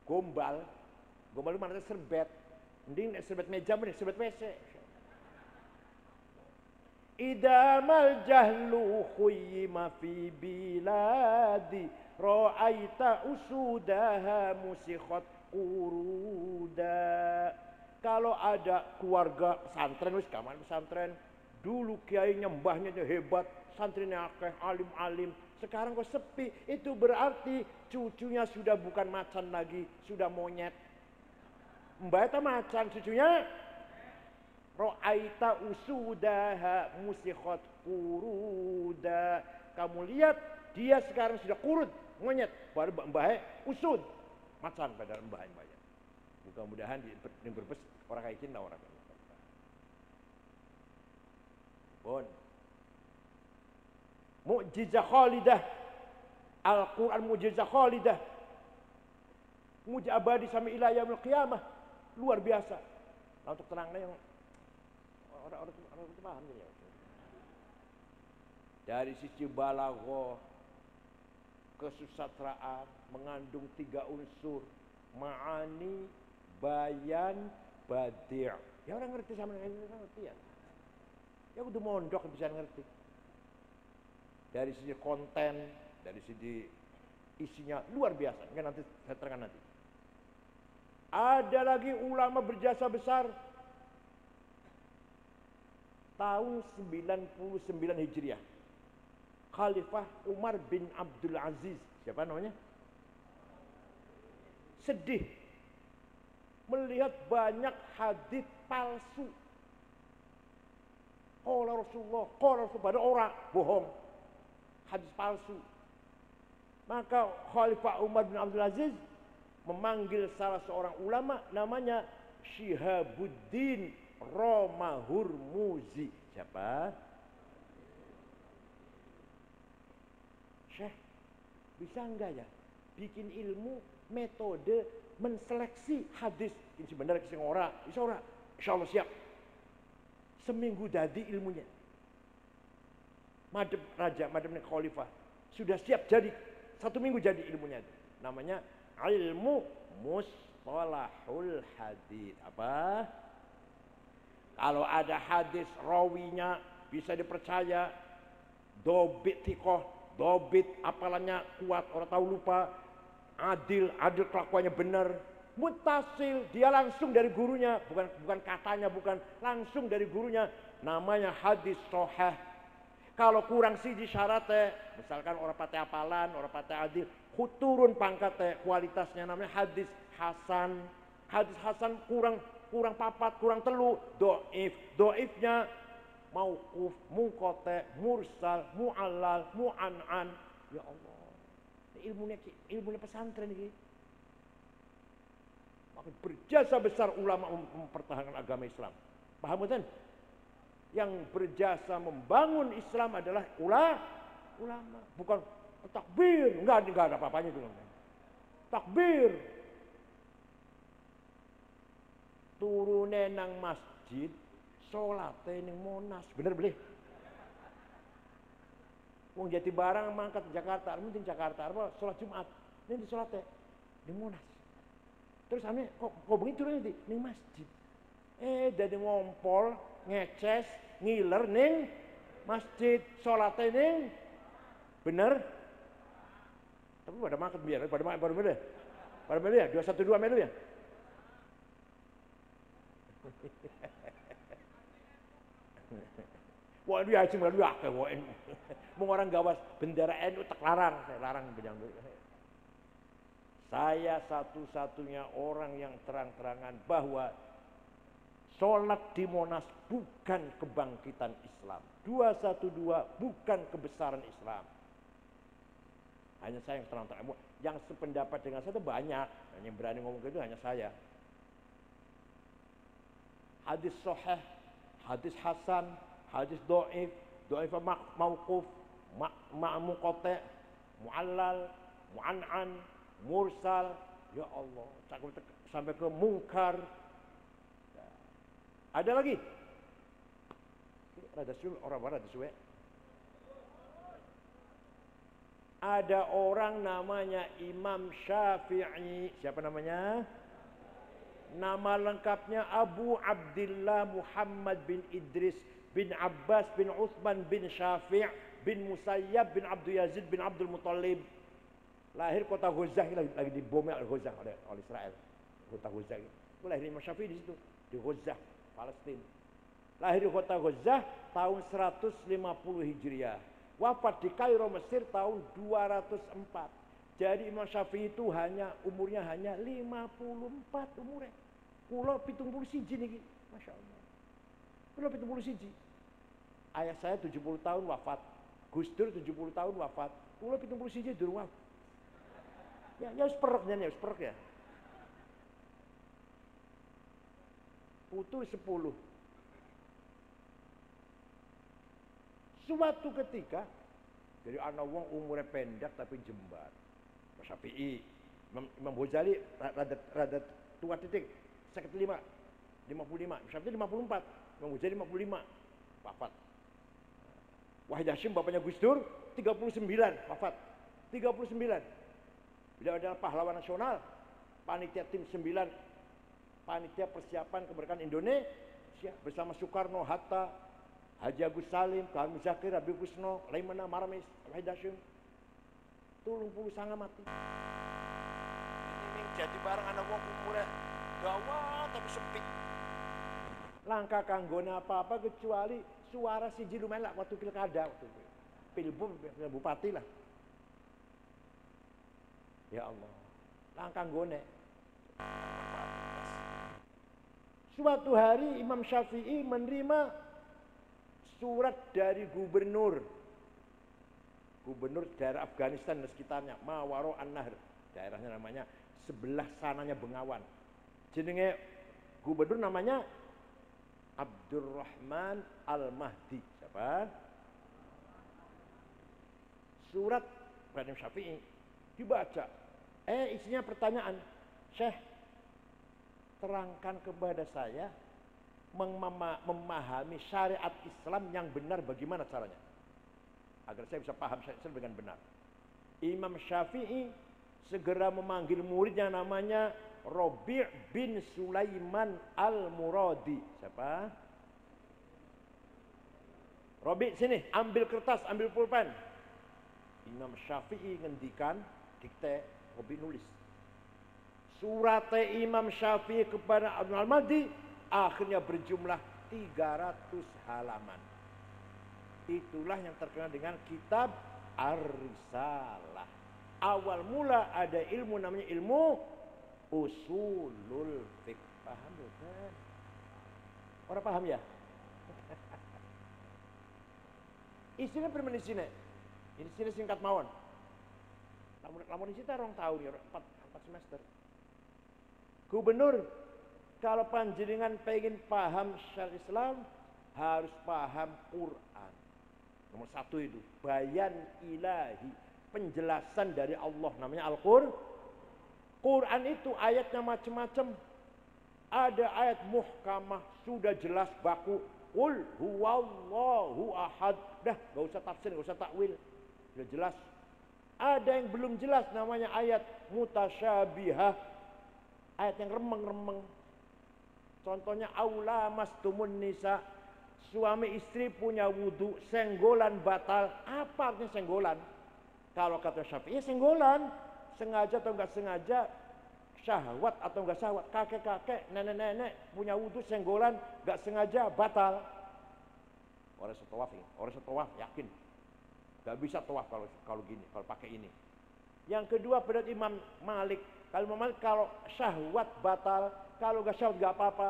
Gombal. Gombal itu mana serbet. Mending serbet meja, mending serbet WC. Idamal jahlu khuyyima fi biladi ra'aita usudaha musikhat uruda. Kalau ada keluarga pesantren, wis kamar pesantren, dulu kiainya mbahnya hebat, santrinya akeh, alim-alim, sekarang kok sepi, itu berarti cucunya sudah bukan macan lagi, sudah monyet. Mbah itu macan, cucunya ra'aita usudaha musikhat uruda. Kamu lihat dia sekarang sudah kurut, monyet, baru mbahnya usud, macan pada mbahnya. Mudah-mudahan di berbes orang kayak gini orang. Bon. Mukjizah khalidah. Al-Quran mukjizah khalidah. Mukjizah abadi sampai ila yaumil qiyamah. Luar biasa. Nah, untuk tenangnya yang orang itu paham ya. Dari sisi balaghah, kesusastraan mengandung 3 unsur, ma'ani, bayan, badi'. Ya orang ngerti sama ngerti ya. Ya udah mondok bisa ngerti. Dari sisi konten, dari sisi isinya luar biasa. Mungkin nanti saya terangkan nanti. Ada lagi ulama berjasa besar. Tahun 99 Hijriah. Khalifah Umar bin Abdul Aziz. Siapa namanya? Sedih melihat banyak hadits palsu. Qala Rasulullah, pada orang bohong. Hadis palsu. Maka Khalifah Umar bin Abdul Aziz memanggil salah seorang ulama namanya Syihabuddin Romahurmuzi. Siapa? Syekh, bisa enggak ya bikin ilmu metode menseleksi hadis ini sebenarnya sing ora, bisa ora? Insyaallah siap. Seminggu dadi ilmunya. Madhep raja, madhep khalifah sudah siap jadi 1 minggu jadi ilmunya. Namanya ilmu mustalahul hadis. Apa? Kalau ada hadis rawinya bisa dipercaya, dobit tikoh, dobit apalannya kuat, orang tahu lupa, adil kelakuannya benar, mutasil, dia langsung dari gurunya, bukan katanya, bukan langsung dari gurunya, namanya hadis sahih. Kalau kurang siji syaratnya, misalkan orang patah apalan, orang patah adil, turun pangkatnya, kualitasnya namanya hadis hasan. Hadis hasan kurang papat, kurang telu, doifnya mauquf, munqati, mursal, mu'allal, mu'an'an. Ya Allah, ilmunya pesantren ini. Maka berjasa besar ulama mempertahankan agama Islam. Paham betul? Yang berjasa membangun Islam adalah ulama, bukan Takbir, enggak ada apa-apanya itu. Takbir. Turune nang masjid, salate ning Monas. Bener beli? Wong Jati Barang mangkat Jakarta, mending Jakarta apa salat Jumat. Ini di salate di Monas. Terus ane kok bengi turune di ning masjid. Dadi ngompol, ngeces, ngiler ning masjid, salate ning bener. Tapi pada makan biar, pada melu ya. Pada melu ya, 212 melu ya. Wah dia haji melu akeh wae. Mung orang gawas bendera NU tak larang, saya larang bejang dulu. Saya satu-satunya orang yang terang-terangan bahwa sholat di Monas bukan kebangkitan Islam. 212 bukan kebesaran Islam. Hanya saya yang terang-terangan. Yang sependapat dengan saya itu banyak. Yang berani ngomong gitu hanya saya. Hadis sahih, hadis hasan, hadis dhaif, dhaif mauquf, ma'muqati', mu'allal, mu'an'an, mursal, ya Allah, sampai ke mungkar. Ada lagi? Rada suwe, orang mana rada suwe? Ada orang namanya Imam Syafi'i. Siapa namanya? Nama lengkapnya Abu Abdillah Muhammad bin Idris bin Abbas bin Utsman bin Syafi' bin Musayyab bin Abdul Yazid bin Abdul Muttalib. Lahir kota Ghazah, lagi dibom oleh Ghazah oleh Israel. Kota Ghazah itu. Lahir Imam Syafi'i di situ, di Ghazah, Palestina. Lahir di kota Ghazah tahun 150 Hijriah. Wafat di Kairo, Mesir tahun 204. Jadi Imam Syafi'i itu umurnya hanya 54 umurnya. Kula 71 niki, Masya Allah. Kula 71. Ayah saya 70 tahun wafat. Gus Dur 70 tahun wafat. Kula 71 durung wafat. Ya seperoknya ya, seperok ya. Putu 10. Suatu ketika, jadi anak wong umurnya pendek tapi jembar. Syafi'i, Imam Ghazali rada tua titik, 55, 55, Syafi'i 54, Imam Ghazali 55, wafat. Wahid Hashim bapaknya Gus Dur 39, wafat. 39. Beliau adalah pahlawan nasional, panitia tim 9, panitia persiapan kemerdekaan Indonesia bersama Soekarno, Hatta, Haji Agus Salim, Khalil Zakir, Habib Kusno, Laimana Maramis, Wahid Hashim. 30 sangat mati. Ini jadi barang anak wong umurnya gawat tapi sempit. Langkah kanggone apa-apa kecuali suara siji lumayan lah waktu pilkada waktu itu. Pilbum bupati lah. Ya Allah. Langkah kanggone. Suatu hari Imam Syafi'i menerima surat dari gubernur daerah Afghanistan dan sekitarnya, Mawaro An-Nahr, daerahnya namanya sebelah sananya Bengawan. Jenenge gubernur namanya Abdurrahman Al-Mahdi. Siapa? Surat Imam Syafi'i dibaca. Isinya pertanyaan, Syekh, terangkan kepada saya memahami syariat Islam yang benar bagaimana caranya, agar saya bisa paham syariat dengan benar. Imam Syafi'i segera memanggil muridnya namanya Rabi' bin Sulaiman Al-Muradi. Siapa? Rabi' sini, ambil kertas, ambil pulpen. Imam Syafi'i ngendikan, dikte, Rabi' nulis. Surat Imam Syafi'i kepada Abdul Al-Mahdi akhirnya berjumlah 300 halaman. Itulah yang terkenal dengan kitab Ar-Risalah. Awal mula ada ilmu namanya ilmu usulul fiqh. Paham bukan? Orang paham ya? Isinya permen di sini. Ini sini singkat mawon. Lamun di kita orang tahun ya, 4 semester. Gubernur, kalau panjenengan pengen paham syariat Islam harus paham Quran. Nomor 1 itu bayan ilahi, penjelasan dari Allah, namanya Al-Qur'an. Quran itu ayatnya macam-macam. Ada ayat muhkamah, sudah jelas baku. Qul huwallahu ahad. Dah, gak usah tafsir, gak usah takwil. Sudah jelas. Ada yang belum jelas, namanya ayat mutasyabihah. Ayat yang remeng-remeng. Contohnya aula mastumun nisa. Suami istri punya wudu, senggolan batal. Apa artinya senggolan? Kalau kata Syafi'i, senggolan. Sengaja atau enggak sengaja, syahwat atau enggak syahwat, kakek-kakek, nenek-nenek punya wudu, senggolan, enggak sengaja, batal. Orang setawaf yakin. Enggak bisa tawaf kalau gini, kalau pakai ini. Yang kedua pendapat Imam Malik. Kalau Imam Malik, kalau syahwat batal, kalau enggak syahwat enggak apa-apa.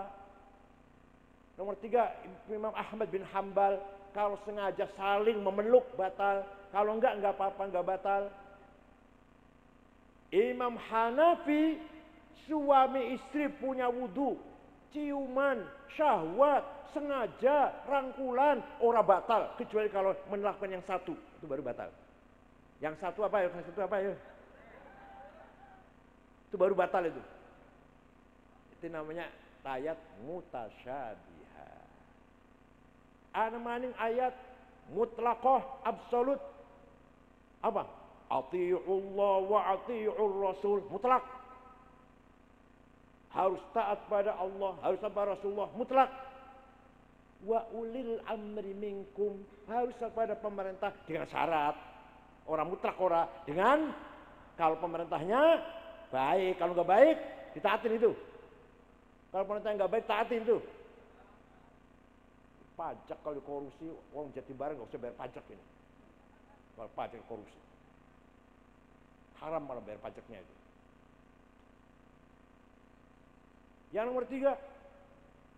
Nomor 3 Imam Ahmad bin Hambal, kalau sengaja saling memeluk batal, kalau enggak apa-apa, enggak batal. Imam Hanafi, suami istri punya wudu, ciuman, syahwat, sengaja, rangkulan, ora batal, kecuali kalau melakukan yang satu, itu baru batal. Yang satu apa ya? Itu baru batal itu. Itu namanya ayat mutasyabihah. Ana maning ayat mutlaqah absolut. Apa? Ati'ullah wa ati'ur rasul, mutlak. Harus taat pada Allah, harus taat pada Rasulullah, mutlak. Wa ulil amri minkum, harus taat pada pemerintah dengan syarat. Orang mutlak ora dengan kalau pemerintahnya baik, kalau enggak baik ditaatin itu. Kalau pemerintah enggak baik taatin itu. Pajak kalau korupsi, orang Jatibarang enggak usah bayar pajak ini. Kalau pajak korupsi. Haram malah bayar pajaknya itu. Yang nomor 3,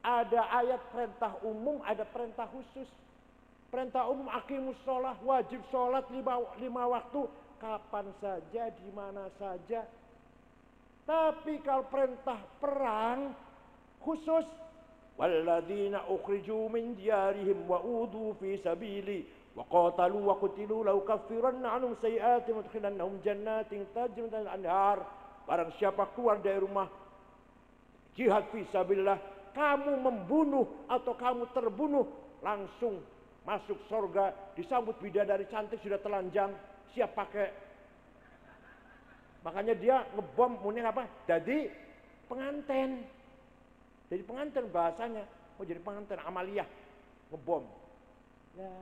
ada ayat perintah umum, ada perintah khusus. Perintah umum aqimus sholah, wajib sholat 5 waktu, kapan saja, di mana saja. Tapi kalau perintah perang khusus, walladzina ukhriju min diyarihim wa udu fi sabili wa qatalu wa qutilu law kaffiranna 'anhum sayi'atihim wa adkhilannahum jannatin tajri min tahtiha al-anhar. Barang siapa keluar dari rumah jihad fi sabilillah, kamu membunuh atau kamu terbunuh, langsung masuk surga, disambut bidadari cantik sudah telanjang, siap pakai. Makanya dia ngebom muning apa? Jadi pengantin. Jadi pengantin bahasanya. Oh jadi pengantin amaliyah ngebom. Ya.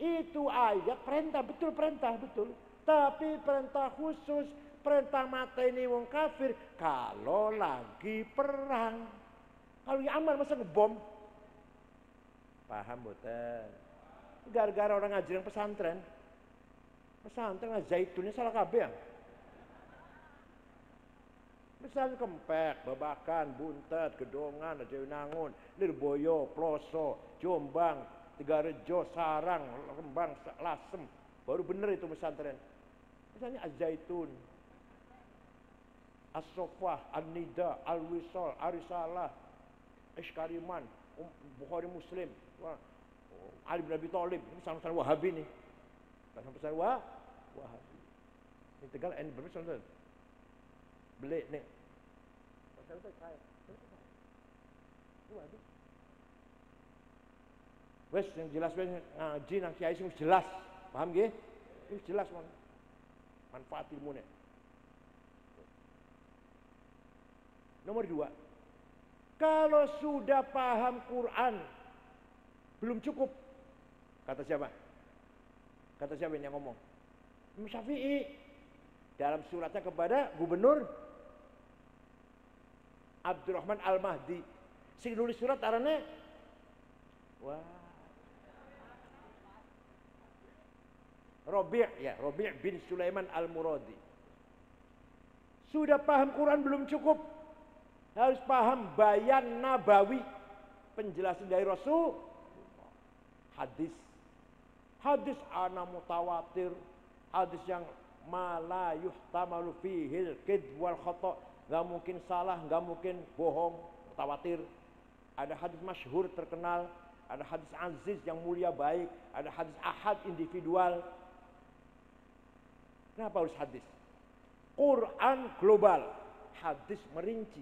Itu ayat perintah betul. Tapi perintah khusus, perintah mateni wong kafir kalau lagi perang. Kalau lagi aman masa ngebom? Paham boten? Gara-gara orang ngajarin pesantren zaitunnya salah kabeh. Misalnya Kempek, Babakan, Buntet, Gedongan, Dewenangun, Lirboyo, Ploso, Jombang, Tegarejo, Sarang, Rembang, Lasem. Baru bener itu pesantren. Misalnya Az-Zaitun, As-Sofah, An-Nida, Al-Wisol, Arisalah, Ishkariman, Bukhari Muslim, Ali bin Abi Thalib. Ini pesantren Wahabi nih. Pesantren Wahabi. Ini Tegal, ini berpesantren. Beli nih. Pesantren kaya. Wahabi. Wes yang jelas ngaji nang kiai sing jelas. Paham nggih? Wis jelas mon. Manfaat ilmune. Nomor 2. Kalau sudah paham Quran belum cukup. Kata siapa? Kata siapa yang ngomong? Imam Syafi'i dalam suratnya kepada Gubernur Abdurrahman Al-Mahdi. Sing nulis surat arane Rabi' bin Sulaiman Al-Muradi. Sudah paham Quran belum cukup. Harus paham bayan nabawi, penjelasan dari Rasul. Hadis ana mutawatir, hadis yang mala yuhtamalu fihil kidb wal khata', enggak mungkin salah, enggak mungkin bohong, mutawatir. Ada hadis masyhur terkenal, ada hadis aziz yang mulia baik, ada hadis ahad individual. Kenapa harus hadis? Quran global, hadis merinci.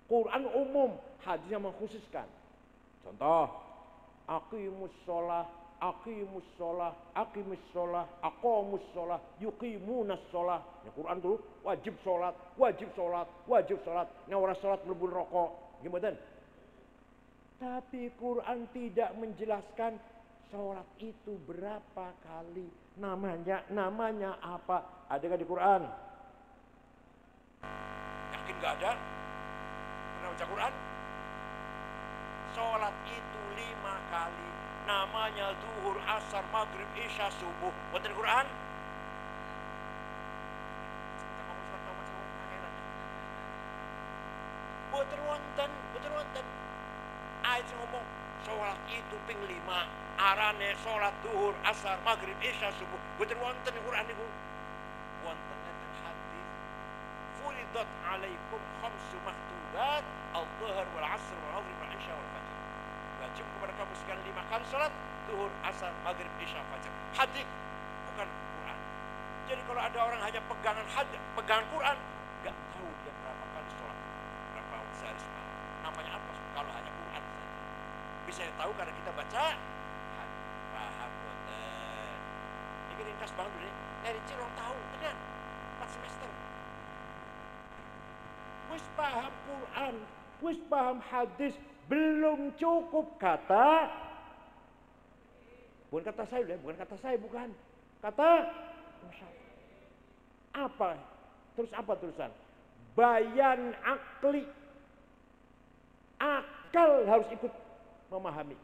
Quran umum, hadisnya mengkhususkan. Contoh, aqimus sholah, aqimus sholah, aqimus sholah, aqamus sholah, yuqimunas sholah. Ini Quran tuh wajib sholat, wajib sholat, wajib sholat. Ini orang sholat melebur rokok. Gimana? Tapi Quran tidak menjelaskan sholat itu berapa kali. Namanya apa? Ada nggak di Quran? Yakin nggak ada? Pernah baca Quran? Sholat itu 5 kali. Namanya zuhur, asar, maghrib, isya, subuh. Buat di Quran? Buat wonten. Ayat ngomong sholat itu ping 5. Arane sholat zuhur, asar, maghrib, isya, subuh. Buat wonten di Quran itu. Wontennya teng hadis. Furidat alaikum khamsu maktubat al-dhuhr wal asr wal maghrib wal isya wal fajr. Wajib kepada kamu sekalian 5 kali sholat zuhur, asar, maghrib, isya, fajr. Hadis bukan Quran. Jadi kalau ada orang hanya pegangan Quran, nggak tahu dia berapa kali sholat, berapa sehari semalam. Namanya apa kalau hanya Quran saja? Bisa tahu karena kita baca. Paham boten. Ini ringkas banget dulu nih. Dari Cirong tahun, tenan 4 semester. Wis paham Quran, wis paham hadis, belum cukup kata. Bukan kata saya, bukan. Kata apa? Terus apa tulisan? Bayan akli. Akal harus ikut memahami.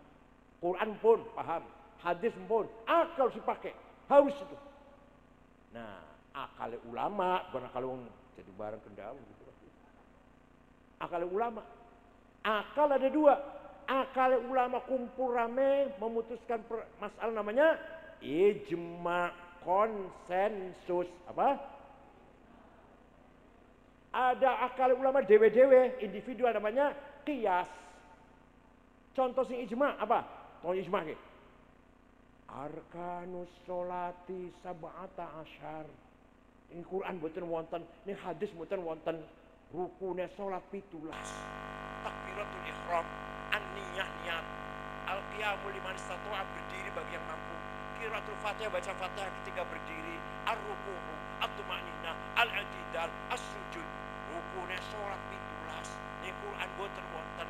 Quran pun paham, hadis pun akal harus dipakai, harus itu. Nah, akal ulama bukan akal jadi barang kendang gitu. Akal ulama. Akal ada 2. Akal ulama kumpul rame memutuskan masalah namanya ijma, konsensus. Apa? Ada akal ulama dewe-dewe, individu namanya qiyas. Contoh sing ijma apa? Contoh ijma ke? Arkanus sholati sab'ata asyar. Ini Quran boten wonten, ini hadis boten wonten. Rukune sholat 17. Takbiratul ihram, an-niyah niat, al-qiyamu liman istata'a berdiri bagi yang mampu. Qiraatul Fatihah baca Fatihah ketika berdiri, ar-ruku'u, at-tumaninah, al-i'tidal, as-sujud. Rukune sholat 17. Ini Quran boten wonten.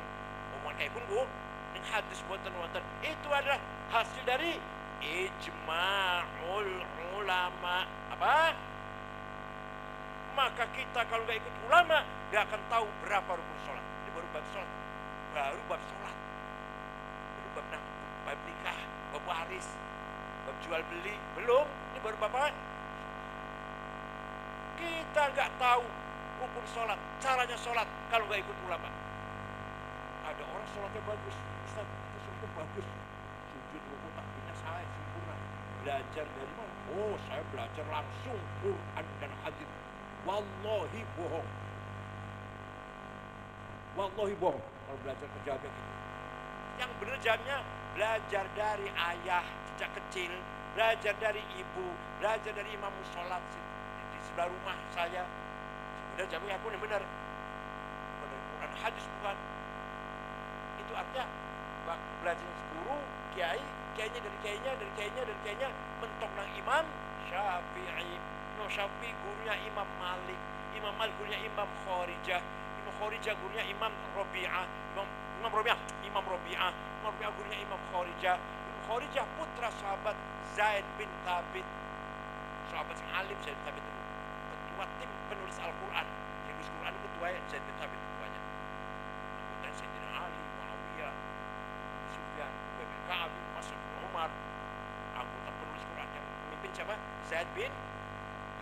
Omong kayak pun Bu, ini hadis boten wonten. Itu adalah hasil dari ijma'ul ulama. Apa? Maka kita kalau nggak ikut ulama nggak akan tahu berapa rukun sholat. Ini baru bab sholat, baru bab sholat, baru bab nikah, bab waris, bab jual beli, belum. Ini baru bab apa? Kita nggak tahu hukum sholat, caranya sholat kalau nggak ikut ulama. Ada orang sholatnya bagus, Ustaz, itu sholatnya bagus, sujud rukun takbirnya saya sempurna. Belajar dari mana? Oh, saya belajar langsung Quran dan hadis. Wallahi bohong. Wallahi bohong kalau belajar kerjanya gitu. Yang benar jamnya belajar dari ayah sejak kecil, belajar dari ibu, belajar dari imam sholat di sebelah rumah saya. Sebenarnya jamnya aku yang benar. Dari Quran hadis bukan. Itu artinya belajar guru, kiainya dari kiainya mentok nang Imam Syafi'i. Syafi'i gurunya Imam Malik, Imam Malik gurunya Imam Kharijah, Imam Kharijah gurunya Imam Rabi'ah, Imam Rabi'ah gurunya Imam Kharijah, Imam Kharijah putra sahabat Zaid bin Thabit, sahabat yang alim Zaid bin Thabit itu, ketua tim penulis Al-Quran, penulis Quran itu ketua Zaid bin Thabit ketuanya, anggota Sayyidina Ali, Muawiyah, Sufyan, bin Ka'ab, Mas'ud bin Umar, anggota penulis Quran yang memimpin siapa? Zaid bin.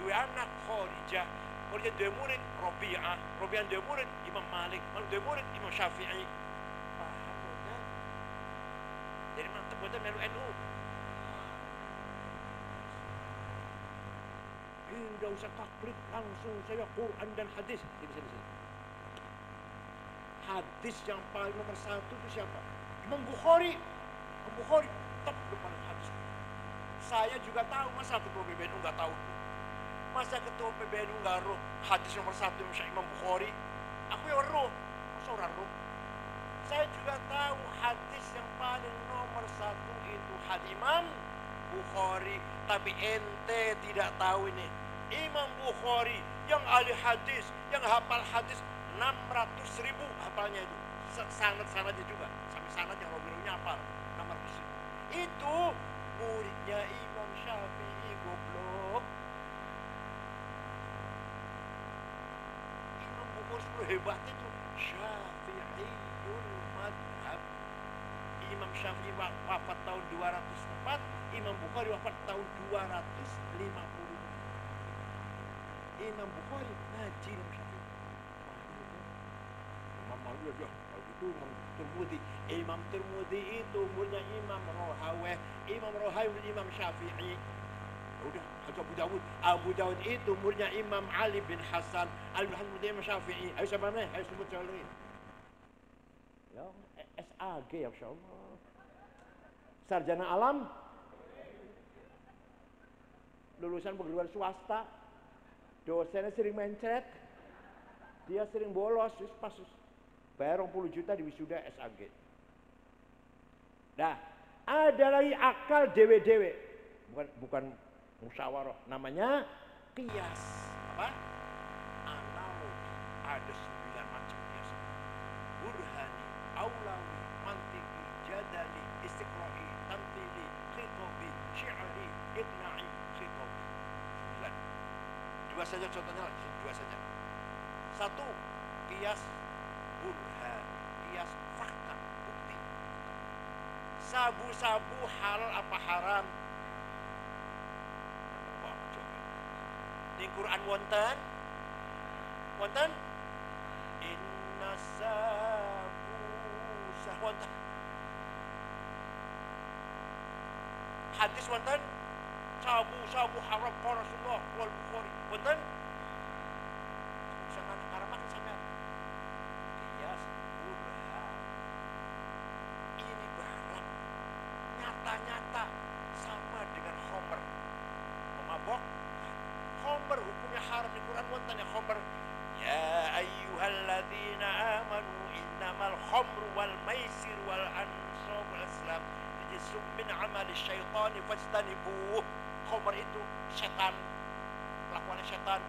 Dua anak Kharijah, dua murid Rabi'ah, dua murid Imam Malik, dua murid Imam Syafi'i. Paham bukan? Jadi mantap buatan melu NU. Tidak usah taklid, langsung saya Quran dan hadis. Di sini. Hadis yang paling nomor 1 itu siapa? Imam Bukhari. Imam Bukhari top depan hadis. Saya juga tahu, masa satu PBNU nggak tahu. Masa ketua PBNU nggak roh hadis nomor 1 Imam Bukhari? Aku ya roh, masa orang roh? Saya juga tahu hadis yang paling nomor 1 itu hadis Imam Bukhari. Tapi ente tidak tahu ini. Imam Bukhari yang ahli hadis, yang hafal hadis 600.000 hafalnya itu. Sanad-sanadnya juga. Sampai sanad yang robirunya hafal 600.000. Itu muridnya Imam Syafi'i, goblok. Imam Bukhari hebat itu. Syafi'iyul madhab. Imam Syafi'i wafat tahun 204, Imam Bukhari wafat tahun 250. Imam Bukhari ngaji Imam Syafi'i. Imam Malik ya, kalau itu Imam Tirmidzi. Imam Tirmidzi itu umurnya Imam Rohawi. Imam Rohawi Imam Syafi'i. Udah, Abu Dawud. Abu Dawud itu umurnya Imam Ali bin Hasan. Ali bin Hasan Imam Syafi'i. Ayo siapa nih? Ayo sebut sekali. Ya, SAG ya Masya Allah. Sarjana alam. Lulusan perguruan swasta. Dosennya sering mencret. Dia sering bolos. Pas bayar 20 juta di wisuda SAG. Nah, ada lagi akal dewe-dewe. Bukan musyawarah, namanya qiyas. Apa? Analogi. Ada 9 macam qiyas. Burhani, aulawi, mantiki, jadali, istiqra'i, tamthili, khitobi, syi'ri, iqna'i, khitobi. 9. 2 saja contohnya, 2 saja. 1, qiyas burhani, qiyas fakta, bukti. Sabu-sabu halal apa haram? Di Quran wonten inna sabu wonten hadis wonten sabu haram qala Rasulullah wal Bukhari wonten sangan haramak sangat qiyas burhan. Ini barang nyata-nyata sama dengan khamr, pemabok. Khamr hukumnya haram di Quran wonten ya khamr. Ya ayyuhalladzina amanu innamal khamru wal maisir wal ansab wal aslam rijsum min amali syaitani fajtanibuh. Khamr itu setan, lakuannya setan.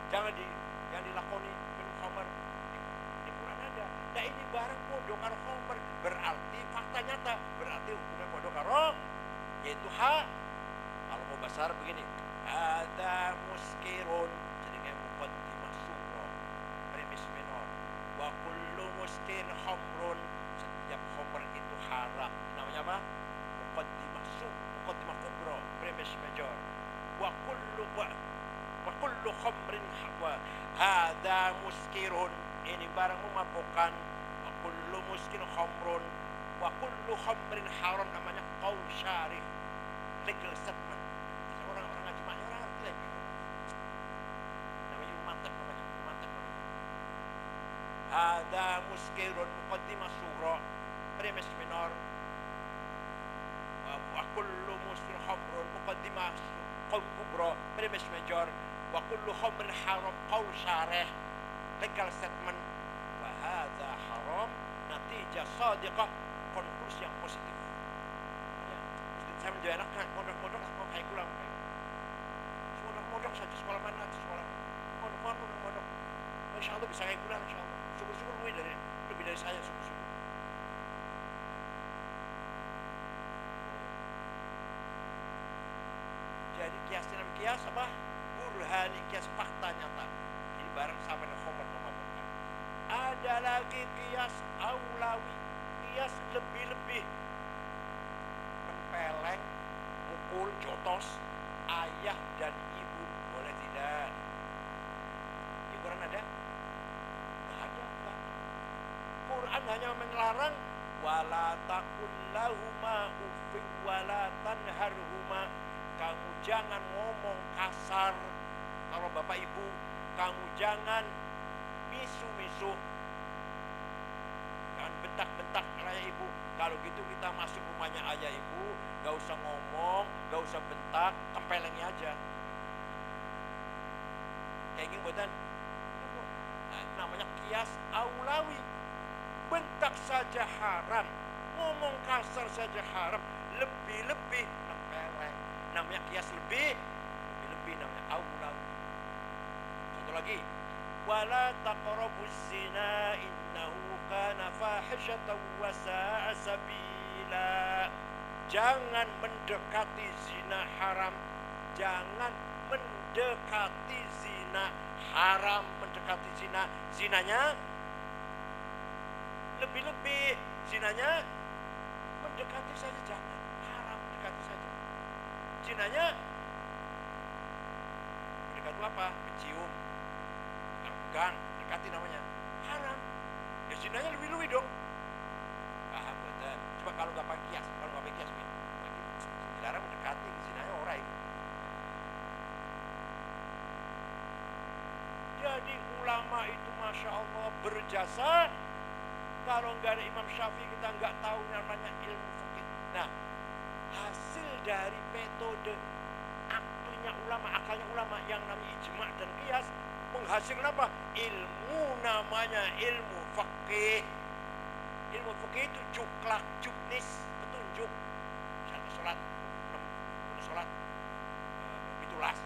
Jangan dilakoni minum khamr. Di Quran ada. Nah ini barang podo karo khamr, berarti fakta nyata, berarti hukumnya podo karo yaitu kalau mau bahasa Arab begini. Ada muskirun, jadi kayak muqaddimah surah, premis minor. Wa kullu muskir khamrun, setiap khamr itu haram. Namanya apa? Muqaddimah kubra, premis major. Wa kullu khamrin hawa. Ada muskirun, ini barang memabukkan. Wa kullu muskir khamrun. Wa kullu khamrin haram, namanya qaul syarih, legal statement. Orang-orang ngaji maknya orang ngerti lagi. Namanya umatep. Ada muskirun muqaddimah surah premis minor. Wa kullu muskir khamrun muqaddimah qaul kubra premis major. Wa kullu khamrin haram qaul syarih legal statement. Wa hadza haram natijah sadiqah, konklusi yang positif. Saya menjadi anak modok-modok mau kayak kulang. Modok saja sekolah mana sekolah modok. Insya Allah bisa kayak kulang, insya Allah. Syukur-syukur lebih dari saya, syukur-syukur. Jadi kias dalam kias apa? Burhani, kias fakta nyata. Jadi barang sama dengan khamr memabukkan. Ada lagi kias aulawi, kias lebih-lebih. Nempeleng, mukul, jotos, ayah dan ibu boleh tidak? Di Quran ada? Nggak ada. Quran hanya melarang wala taqul lahuma uffin wala tanharhuma. Kamu jangan ngomong kasar kalau bapak ibu. Kamu jangan misu-misu. Jangan bentak-bentak ayah ibu. Kalau gitu kita masuk rumahnya ayah ibu, gak usah ngomong, gak usah bentak, tempelengi aja. Kayak gini buatan. Nah, namanya kias aulawi. Bentak saja haram, ngomong kasar saja haram, lebih-lebih nempeleng. Namanya kias lebih-lebih namanya aulawi. Satu lagi, wala taqrabuz zina innahu kana fahishatan wa sa'a sabila. Jangan mendekati zina haram. Jangan mendekati zina haram, mendekati zina. Zinanya lebih-lebih, zinanya mendekati saja, jangan haram, mendekati saja. Zinanya mendekati apa? Mencium, pegang, dekati namanya haram. Ya zinanya lebih-lebih dong. Paham betul. Coba kalau nggak pakai kias, dilarang mendekati, zinanya orang ini. Jadi ulama itu masya Allah berjasa. Kalau nggak ada Imam Syafi'i kita nggak tahu namanya ilmu fikih. Nah, hasil dari metode akalnya ulama yang namanya ijma' dan qiyas menghasilkan apa? Ilmu namanya ilmu fikih. Ilmu fikih itu juklak, juknis, petunjuk. Misalnya sholat, 6 sholat, bitulas,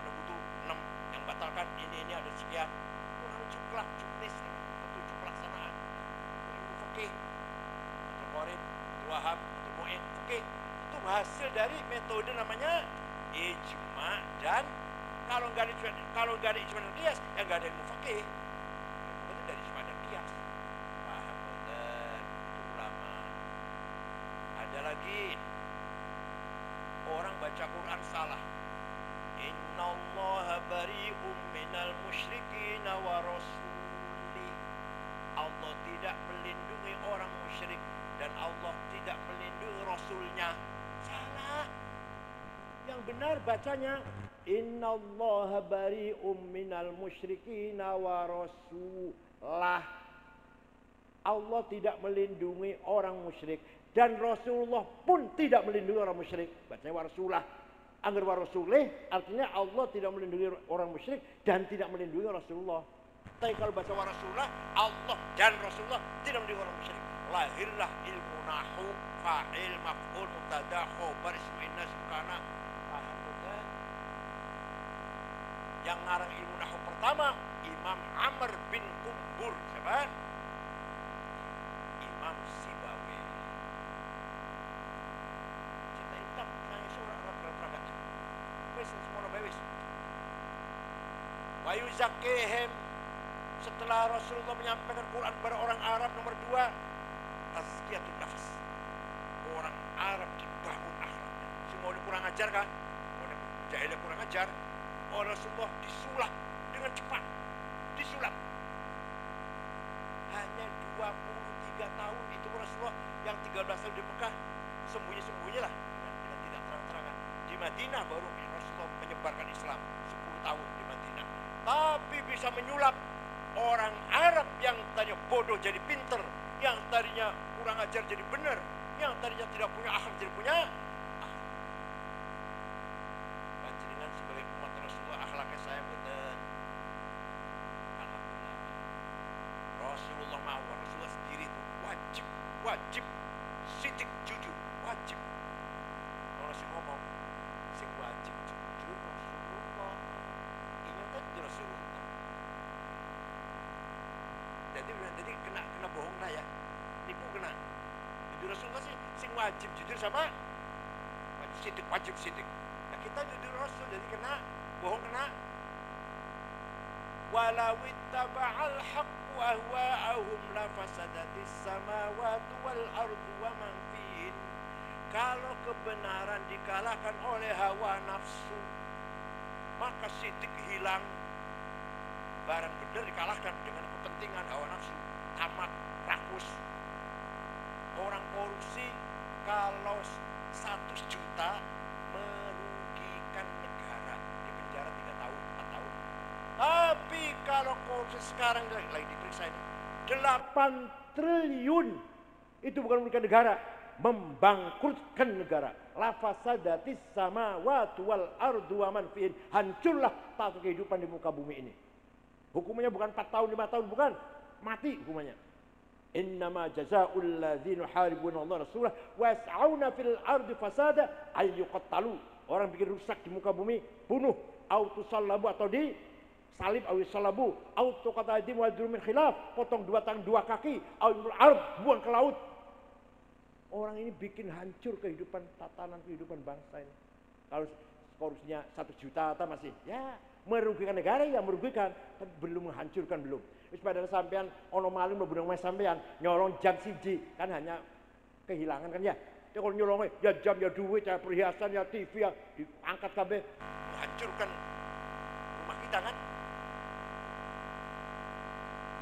butuh 6 yang batalkan ini ada sekian. Itu namanya juklak, juknis, petunjuk pelaksanaan. Fikih, betul Qorib, betul Wahab, betul Mu'in, fikih itu hasil dari metode namanya ijma' dan kalau nggak ada ijma' dan qiyas ya nggak ada ilmu fikih. Ilmu itu dari ijma' dan qiyas. Paham betul itu ulama. Ada lagi orang baca Quran salah. Innallaha bari'um minal musyrikin wa rasulih. Allah tidak melindungi orang musyrik dan Allah tidak melindungi Rasulnya. Salah. Yang benar bacanya innallaha bari'um minal musyrikin wa rasulah. Allah tidak melindungi orang musyrik dan Rasulullah pun tidak melindungi orang musyrik. Bacanya wa rasulah. Angger wa rasulih artinya Allah tidak melindungi orang musyrik dan tidak melindungi Rasulullah. Tapi kalau baca wa Rasulullah, Allah dan Rasulullah tidak melindungi orang musyrik. Lahirlah ilmu nahu, fa'il, maf'ul, mubtada, khobar, ismu inna, sukana. Paham betul? Yang ngarang ilmu nahu pertama, Imam Amr bin Kumbur. Siapa? Imam Sibawi. Cinta hitam, nangis seorang raga-raga. Wes, semua wes. Wa yuzakkihim. Setelah Rasulullah menyampaikan Quran kepada orang Arab, nomor 2 tazkiyatun nafs. Orang Arab dibangun akhlaknya. Semua ini kurang ajar kan? Orang jahilnya kurang ajar. Rasulullah disulap dengan cepat. Disulap. Hanya 23 tahun itu Rasulullah yang 13 tahun di Mekah sembunyi-sembunyi lah dengan tidak terang-terangan. Di Madinah baru Rasulullah menyebarkan Islam 10 tahun di Madinah. Tapi bisa menyulap orang Arab yang tadinya bodoh jadi pinter, yang tadinya kurang ajar jadi benar, yang tadinya tidak punya akhlak jadi punya akhlak. Panjenengan sebagai umat Rasulullah akhlaknya saya betul. Alhamdulillah. Rasulullah mau, Rasulullah sendiri itu wajib sidik jujur, wajib. Kalau si ngomong, si wajib jujur Rasulullah. Ingat aja Rasulullah. Jadi kena bohong lah ya, nipu kena. Jujur Rasulullah sih wajib jujur sama wajib sidik. Nah kita jujur Rasul jadi kena bohong kena. Walau ittaba'al haqqu ahwa'ahum lafasadatis samawati wal ardu wa man fihin. Kalau kebenaran dikalahkan oleh hawa nafsu, maka sidik hilang. Barang benar dikalahkan dengan kepentingan hawa nafsu, tamak, rakus. Orang korupsi kalau 100 juta merugikan negara, di penjara 3 tahun, 4 tahun. Tapi kalau korupsi sekarang lagi diperiksa ini 8 triliun, itu bukan merugikan negara, membangkrutkan negara. La fasadatis samawati wal ardu wa man fihin. Hancurlah tata kehidupan di muka bumi ini. Hukumannya bukan 4 tahun, 5 tahun, bukan. Mati hukumannya. Innama jazaa'ul ladzina yuharibuna Allah rasulah wa yas'auna fil ardi fasada ay yuqattalu. Orang bikin rusak di muka bumi, bunuh, au tusallabu atau di salib, au salabu, au tuqatadim wa min khilaf, potong 2 tangan 2 kaki, au ard, buang ke laut. Orang ini bikin hancur kehidupan, tatanan kehidupan bangsa ini. Kalau korupsinya 1 juta atau masih ya merugikan negara, ya merugikan, tapi belum menghancurkan, belum. Wis padahal sampean ono maling mlebu nang sampean nyolong jam siji kan hanya kehilangan kan ya. Ya kalau nyolong ya jam ya duit ya perhiasan ya TV ya diangkat kabeh menghancurkan rumah kita kan.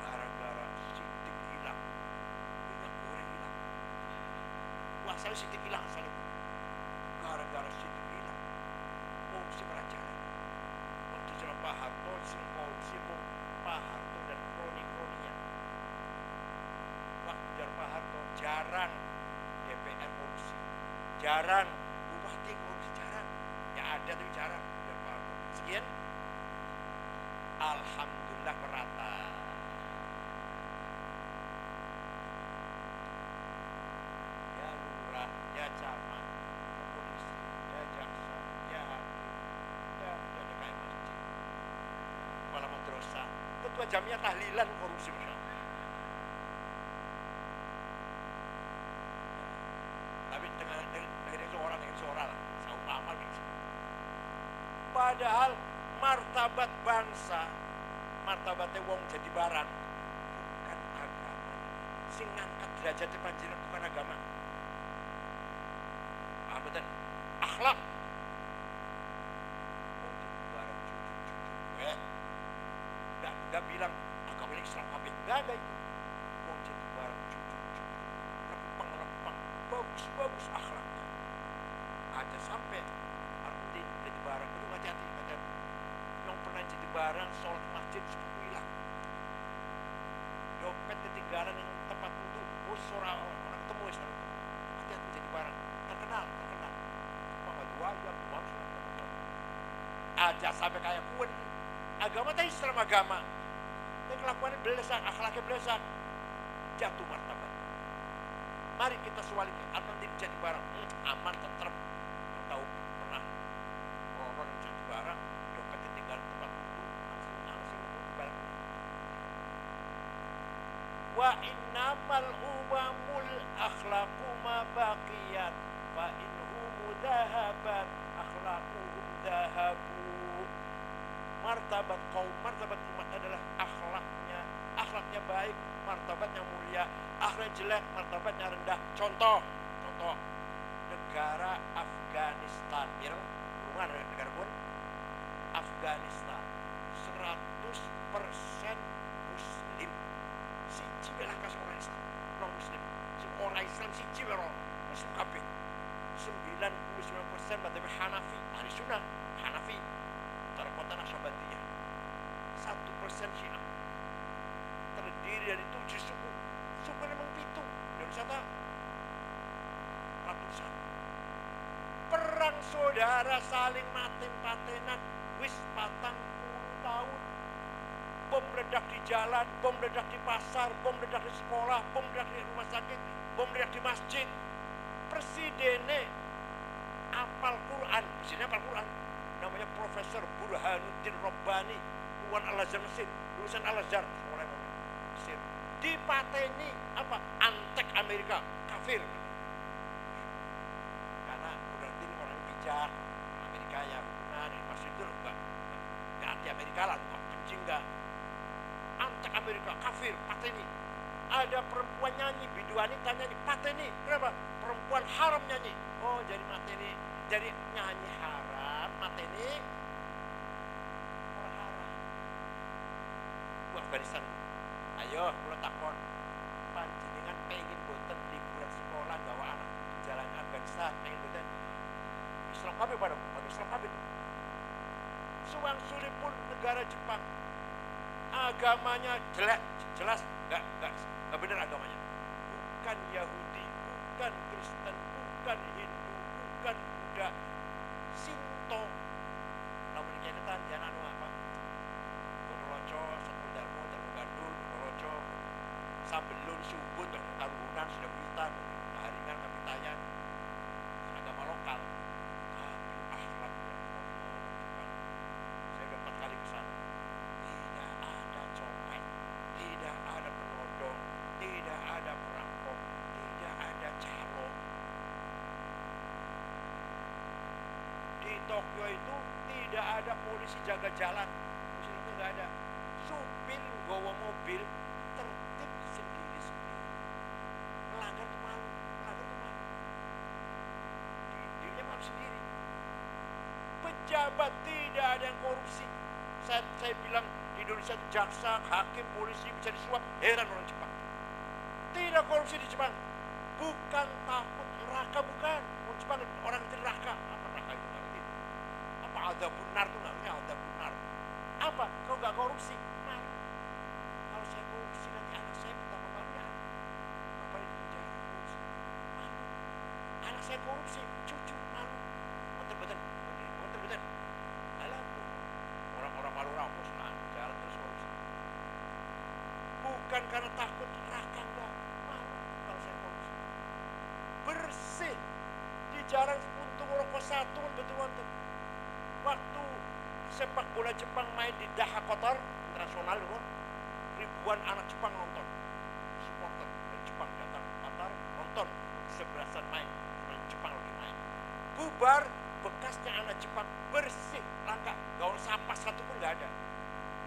Gara-gara sidik hilang. Minyak goreng hilang. Wah, saya sidik hilang saya. Gara-gara sidik hilang. Oh, si pelajaran. Waktu jalan Pak Harto, si Pak Harto dan kroni-kroninya. Waktu jalan Pak Harto jarang DPR korupsi, jarang bupati korupsi, jarang. Ya ada tapi jarang. Jalan Pak Harto. Sekian. Alhamdulillah merata. Ya lurah, ya camat, ya polisi, ya jaksa, ya hakim, ya DKI masjid, kepala madrasah, ketua jamiah tahlilan korupsi, Masya Allah. Tapi dengan seorang lah, seumpama gitu. Padahal martabat bangsa, martabatnya wong jadi barang, bukan agama. Sing ngangkat derajatnya panjenengan bukan agama. Paham betul? Akhlak. Wong jadi barang jujur. Enggak bilang agama ini Islam kabeh. Enggak ada itu. Wong jadi barang jujur. Rempang, bagus akhlaknya. Ada sampai Arudin jadi barang. Aduh, hati-hati. Yang pernah jadi barang sholat masjid sepupu hilang, dompet ketinggalan yang tempat wudhu, orang ketemu sekarang, hati-hati jadi barang terkenal apa dua yang aja sampai kayak pun agama tadi Islam agama, dan kelakuannya belesak, akhlaknya belesak, jatuh martabat. Mari kita sebaliknya, Arudin jadi barang aman, tentrem. Yang tahu pernah orang jadi barang dompet ketinggalan tempat wudhu, wa innamal umamul akhlaqu ma baqiyat fa inhum dhahabat akhlaquhum dhahabu. Martabat kaum, martabat umat adalah akhlaknya baik, martabatnya mulia. Akhlaknya jelek, martabatnya rendah. Contoh negara Afghanistan, rumah negara pun Afghanistan 100% muslim. Siji belah kasih orang Islam, non muslim. Orang Islam siji belah muslim kabeh. 99% madhab Hanafi, ahli sunnah Hanafi. Tarekat Nasyabandiyah. 1% Syiah. Terdiri dari 7 suku. Suku memang 7. Indonesia tak ratusan. Perang saudara saling paten-patenan wis 40 tahun. Bom meledak di jalan, bom meledak di pasar, bom meledak di sekolah, bom meledak di rumah sakit, bom meledak di masjid. Presidennya apal Quran, namanya Profesor Burhanuddin Rabbani, Tuan Al-Azhar Mesir, lulusan Al-Azhar, sekolah Mesir. Dipateni apa? Antek Amerika, kafir. Karena Burhanuddin orang bijak, Amerika ya hubungan, masih itu enggak anti Amerika lah, benci enggak. Antek Amerika, kafir, pateni. Ada perempuan nyanyi, biduanita nyanyi, pateni. Kenapa? Perempuan haram nyanyi. Oh, jadi mateni, jadi nyanyi haram, mateni orang haram. Afghanistan. Ayo, kula takon. Panjenengan pengen boten liburan sekolah gawa anak jalan Afghanistan, pengen boten. Islam kabeh pada Islam kabeh. Suwang sulit pun negara Jepang. Agamanya jelek, jelas enggak benar agamanya. Bukan Yahudi, bukan Kristen, bukan Hindu, bukan Buddha, Sinto. Namun kenetan jangan anu apa? Kotoloco, Satu Darmo, Darmo Gandul, Kotoloco, Sambelun, Subut, Tarunan, Sedawitan, Haringan, Kapitayan, agama lokal. Tapi akhlaknya Allah. Saya udah 4 kali ke sana. Tidak ada copet, tidak ada penodong, tidak ada perampok, tidak ada calo. Di Tokyo itu tidak ada polisi jaga jalan, polisi itu nggak ada. Supir bawa mobil tertib sendiri-sendiri. Melanggar itu malu, melanggar itu malu. Dirinya malu sendiri. Pejabat tidak ada yang korupsi. Saya bilang di Indonesia itu jaksa, hakim, polisi bisa disuap, heran orang Jepang. Tidak korupsi di Jepang. Bukan takut neraka, bukan. Orang Jepang orang itu neraka. Apa neraka itu nggak ngerti? Apa azab benar itu nggak ngerti? Azab benar. Apa? Kau nggak korupsi? Malu. Kalau saya korupsi nanti anak saya betapa malunya. Apa di penjara korupsi? Malu. Anak saya korupsi, cucu malu. Betul-betul. Betul-betul. Alah, orang-orang malu rampus lah, jalan terus korupsi. Bukan karena takut neraka, enggak. Malu kalau saya korupsi. Bersih. Di jarang puntung rokok satu, betul-betul. Waktu sepak bola Jepang main di Daha Qatar internasional itu, ribuan anak Jepang nonton. Supporter dari Jepang datang ke Qatar nonton sebelasan main. Jepang lagi main. Bubar, bekasnya anak Jepang bersih, langka, gaun sampah satu pun nggak ada.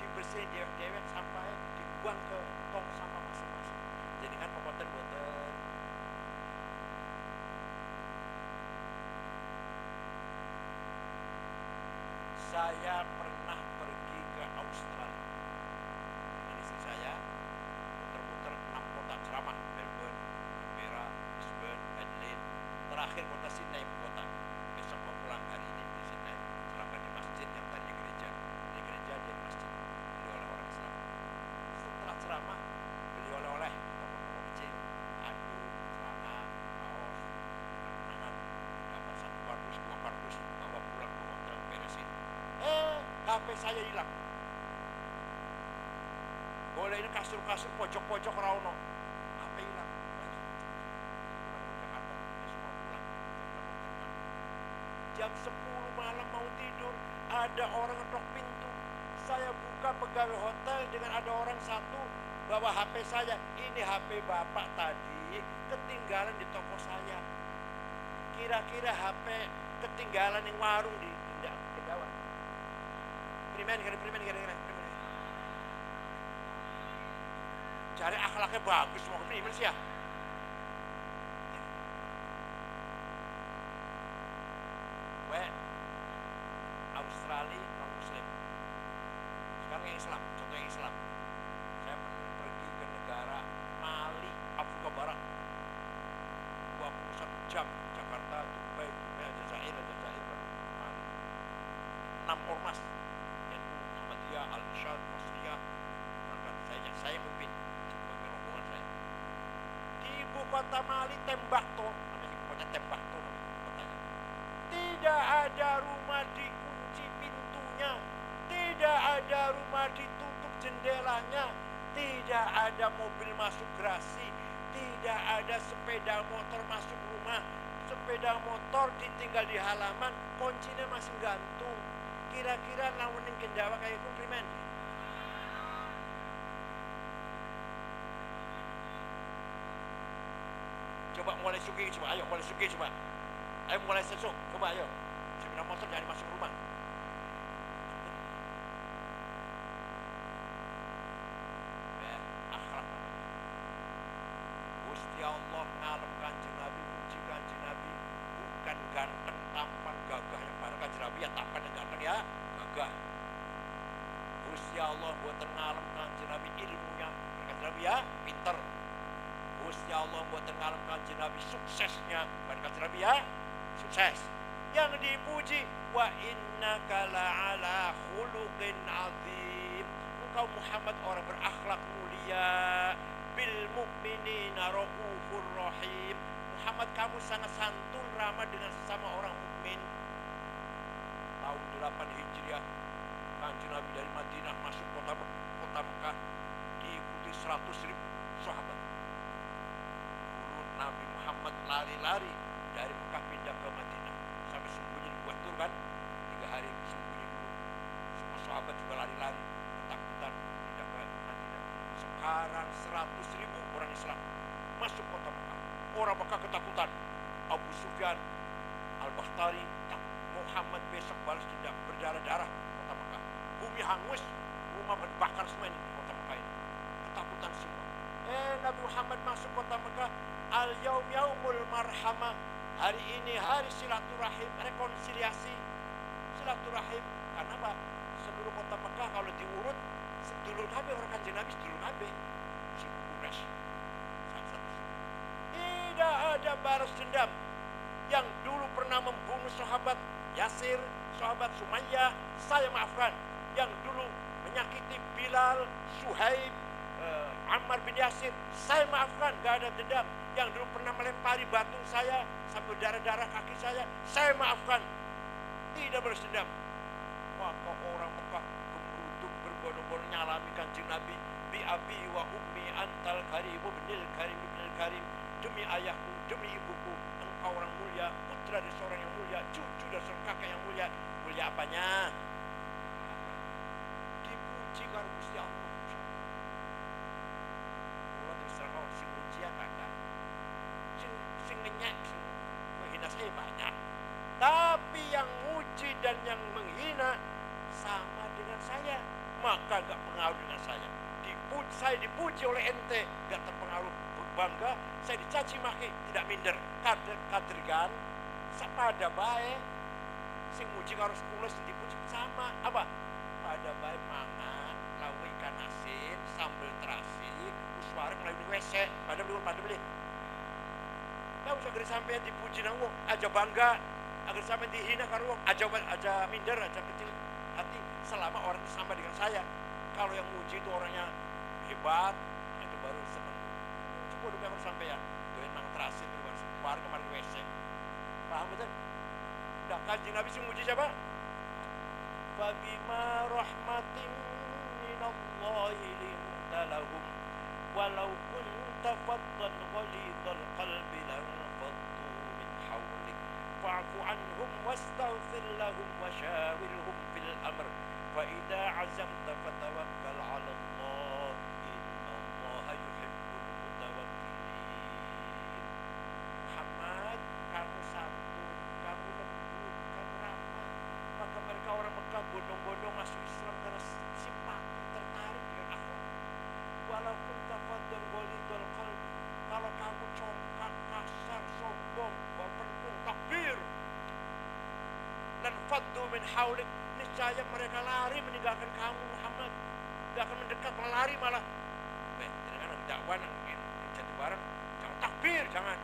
Dibersihin dewek-dewek sampai dibuang ke tong sampah masing-masing. Jadi kan pemotong-potong. Saya pernah pergi ke Australia dengan istri saya, muter-muter 6 kota ceramah, Melbourne, Canberra, Brisbane, Adelaide, terakhir kota Sydney, kota. Besok mau pulang hari ini di Sydney, ceramah di masjid yang tadinya gereja. Di gereja jadi masjid, beli oleh-oleh Islam. Setelah ceramah, beli oleh-oleh, toko-toko kecil, aduk, celana, kaos, tangan, dapat 1 kardus, 2 kardus, bawa pulang ke hotel, beresin. HP saya hilang. Boleh ini kasur-kasur, pojok-pojok rauno. HP hilang. Jakarta, semua pulang. Jam 10 malam mau tidur, ada orang ngetok pintu. Saya buka pegawai hotel dengan ada orang satu bawa HP saya. Ini HP bapak tadi ketinggalan di toko saya. Kira-kira HP ketinggalan yang warung di Kendawang. Primen. Cari akhlaknya bagus, mau ke primen sih ya. Australia non Muslim. Sekarang yang Islam, contoh yang Islam. Saya pergi ke negara Mali, Afrika Barat. 21 jam, Jakarta, Dubai, Aljazair, baru Mali. 6 ormas. Al-Irsyad, Masriyah, saya memimpin rombongan saya. Di ibu kota Mali, Tembakto, namanya ibu kota Tembakto, kotanya. Tidak ada rumah dikunci pintunya, tidak ada rumah ditutup jendelanya, tidak ada mobil masuk gerasi, tidak ada sepeda motor masuk rumah, sepeda motor ditinggal di halaman, kuncinya masih gantung. Kira-kira lawan yang Kendawa kayak komplimen. Coba mulai sugi, coba ayo mulai sugi, coba. Ayo mulai sesuk, coba ayo. Sepeda motor jangan masuk rumah. Akhlak. Gusti Allah ngalem Kanjeng Nabi, muji Kanjeng Nabi, bukan ganteng, tampan, gagah yang pada Kanjeng Nabi ya tampan yang ganteng ya, gagah. Gusti Allah buatan ngalem Kanjeng Nabi ilmunya, Kanjeng Nabi ya pinter. Gusti Allah buatan ngalem Kanjeng Nabi suksesnya, bukan Kanjeng Nabi ya sukses. Yang dipuji wa innaka la'ala khuluqin azim. Engkau Muhammad orang berakhlak mulia, bil mu'minina raufur rahim. Muhammad, kamu sangat santun, ramah dengan sesama orang mukmin. Tahun 8 Hijriah, Kanjeng Nabi dari Madinah masuk kota Mekah, diikuti 100.000 sahabat. Dulu Nabi Muhammad lari-lari dari Mekah pindah ke Madinah, sampai sembunyi di Gua Tur kan, 3 hari sembunyi dulu. Semua sahabat juga lari-lari, ketakutan pindah ke Madinah. Sekarang 100.000 orang Islam masuk kota Mekah. Orang Mekah ketakutan. Abu Sufyan, Al-Bakhtari takut Muhammad besok balas dendam, berdarah-darah kota Mekah. Bumi hangus, rumah dibakar semua ini di kota Mekah ini. Ketakutan semua. Nabi Muhammad masuk kota Mekah. Al-yaum yaumul marhamah. Hari ini hari silaturahim, rekonsiliasi, silaturahim. Karena apa? Seluruh kota Mekah kalau diurut, sedulur kabeh orang Kanjeng Nabi, sedulur kabeh. Suku Quraisy. Tidak ada balas dendam. Yang dulu pernah membunuh sahabat Yasir, sahabat Sumayyah, saya maafkan. Yang dulu menyakiti Bilal, Suhaib, Ammar bin Yasir, saya maafkan, gak ada dendam. Yang dulu pernah melempari batu saya sampai darah-darah kaki saya maafkan. Tidak balas dendam. Maka orang Mekah gemeruduk berbondong-bondong nyalami Kanjeng Nabi. Bi abi wa ummi antal karim ibnil karim ibnil karim. Demi ayahku, demi ibuku, engkau orang mulia, putra dari seorang yang mulia, cucu dari seorang kakek yang mulia. Mulia apanya? Dipuji karo Gusti Allah. Kula terus terang sing muji ya kakak. Sing ngenyek, sing menghina saya banyak. Tapi yang muji dan yang menghina sama dengan saya, maka gak pengaruh dengan saya. Saya dipuji oleh ente, gak terpengaruh, bangga. Saya dicaci maki, tidak minder. Kadrigan pada baik, sing muji karo sekolah sing dipuji sama apa? Pada baik mangan, lauk ikan asin, sambal terasi, usware mulai WC, pada beli. Gak usah geri sampean dipuji nang wong, aja bangga, agar sampean dihina karo wong, aja minder, aja kecil hati selama orang itu sama dengan saya. Kalau yang muji itu orangnya hebat, itu baru senang. Cukup udah harus sampean. Doain nang terasi terus keluar kemarin WC. Paham betul? Dah Kanjeng Nabi sing muji siapa? Fa bima rahmatin minallahi linta lahum walau kunta faddan ghalidhal qalbi lanfaddu min hawlik fa'fu anhum wastaghfir lahum wa shawirhum fil amr fa idza 'azamta fatawakkal 'ala Allah innallaha yuhibbul mutawakkilin. Muhammad, kamu santun, kamu lembut, kamu ramah. Maka mereka orang Mekah bondong-bondong masuk Islam karena simpati, tertarik dengan akhlak. Walaupun tafadhal walidul qalbi, kalau kamu congkak, kasar, sombong, berpentung, takbir, dan faddu min haulik, niscaya mereka lari meninggalkan kamu Muhammad. Gak akan mendekat, melari malah. Dengan dakwah yang jadi bareng, jangan takbir, jangan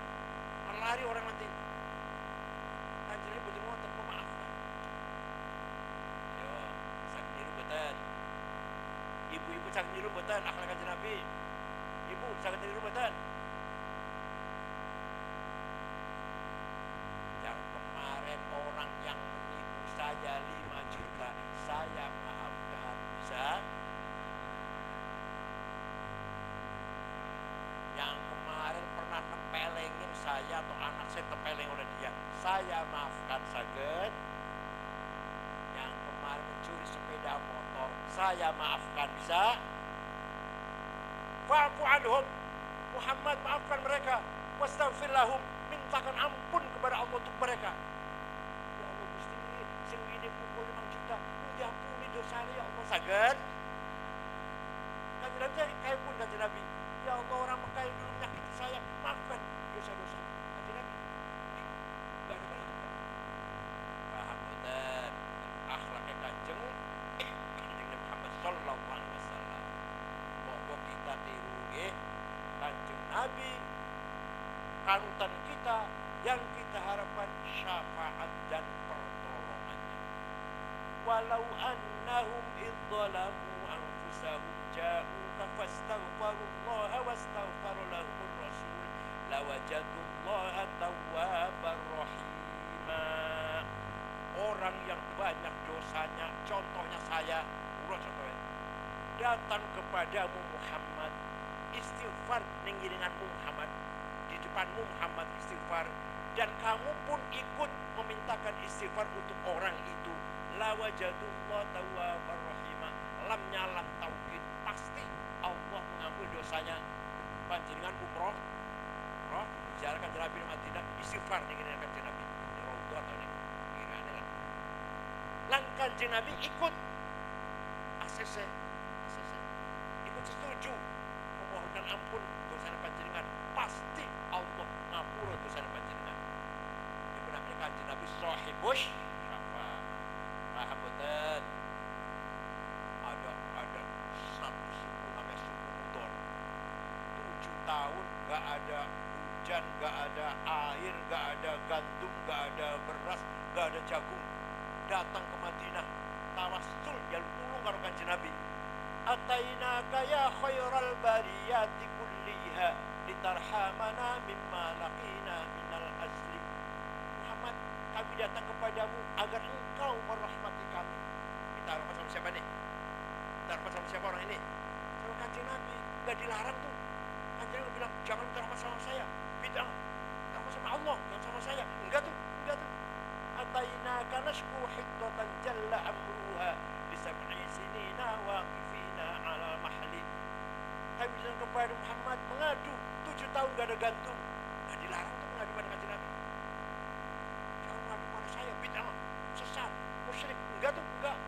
lari orang nanti. Anjir butuh ngotot pemaafkan. Yo, sak niru betul. Ibu-ibu sak niru betul akhlak Kanjeng Nabi. Ibu sak niru betul. Yang kemarin orang yang menipu saya 5 juta, saya maafkan, bisa. Yang kemarin pernah tempelengin saya atau anak saya tempeleng oleh dia, saya maafkan saged. Yang kemarin mencuri sepeda motor, saya maafkan, bisa. Fa'fu anhum, Muhammad maafkan mereka. Wastaghfir lahum, mintakan ampun kepada Allah untuk mereka. Ya Allah Gusti, sing ini pukul 5 juta, diampuni dosanya ya Allah saged. Kanjeng Nabi kayak pun Kanjeng Nabi. Ya Allah, orang Mekah yang dulu menyakiti saya, maafkan dosa-dosa. Kanjeng Nabi gak ada balas dendam. Paham betul? Akhlaknya Kanjeng Nabi Muhammad sallallahu alaihi wasallam. Monggo kita tiru nggih Kanjeng Nabi, kanutan kita yang kita harapkan syafaat dan pertolongannya. Walau annahum idzalamu anfusahum ja'u fastaghfirullaha wastaghfara lahumur rasul lawajadullaha tawwabar rahima. Orang yang banyak dosanya, contohnya saya, contohnya, datang kepadamu Muhammad, istighfar ngiringanmu Muhammad, di depanmu Muhammad istighfar, dan kamu pun ikut memintakan istighfar untuk orang itu, lawajadullaha tawwabar rahima. Lamnya lam tauhid, pasti Allah mengampuni dosanya. Panjenengan umroh ziarah kanjeng Nabi di Madinah, istighfar ngiringan kanjeng Nabi di Raudhah atau ngiringan kan. Lan kanjeng Nabi ikut ACC, ikut setuju memohonkan ampun dosanya panjenengan, pasti Allah ngapura dosanya panjenengan. Ibu namanya kanjeng Nabi sahibus syafa. Paham betul? Ada satu suku namanya suku Mudor. 7 tahun gak ada hujan, gak ada air, gak ada gandum, gak ada beras, gak ada jagung. Datang ke Madinah, tawassul jalur tulung karo kanjeng Nabi. Atainaka ya khairal bariyati kulliha litarhamana mimma laqina minal azli. Muhammad, kami datang kepadamu agar engkau merahmati kami. Kita rahmat sama siapa nih? Kita rahmat sama siapa orang ini? Sama kanjeng Nabi. Gak dilarang tuh. Kanjeng Nabi bilang, jangan minta rahmat sama saya, bid'ah. Rahmat sama Allah, jangan sama saya. Enggak tuh. Atainaka nashku hiddatan jalla amruha lisab'i sinina waqifina ala mahli. Kami datang kepada Muhammad mengadu 7 tahun gak ada gantung. Gak dilarang tuh mengadu pada kanjeng Nabi. Jangan mengadu pada saya, bid'ah, sesat, musyrik. Enggak.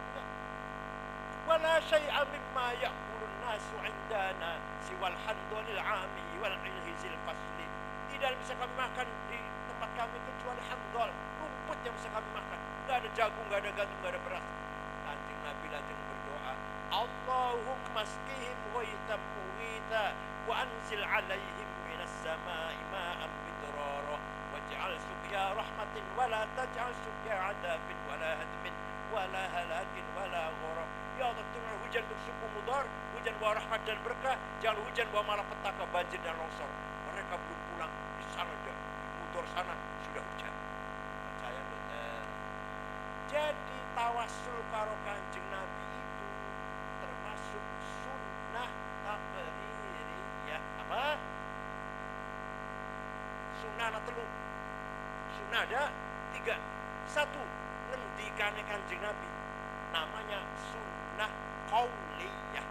Wala syai'a mimma ya'kulun nasu indana siwal handolil ami wal ilhizil fasli. Tidak bisa kami makan di tempat kami kecuali handol, rumput yang bisa kami makan. Gak ada jagung, gak ada gandum, gak ada beras. Kanjeng Nabi lajeng berdoa, Allahumma askihim ghaitan mughitha wa anzil alaihim minas samai ma'an midrara waj'al suqya rahmatin wa la taj'al suqya adabin wa la hadmin wa la halakin wa la gharab. Ya Allah, turunkan hujan untuk suku Mudar, hujan bawa rahmat dan berkah, jangan hujan bawa malapetaka, banjir dan longsor. Mereka belum pulang, di sana di Mudar sana sudah hujan. Percaya betul. Jadi tawassul karo kanjeng Nabi itu termasuk sunnah taqririyah. Apa? Sunnah ana telu. Sunnah ada 3. 1, ngendikane kanjeng Nabi namanya sunnah qauliyah.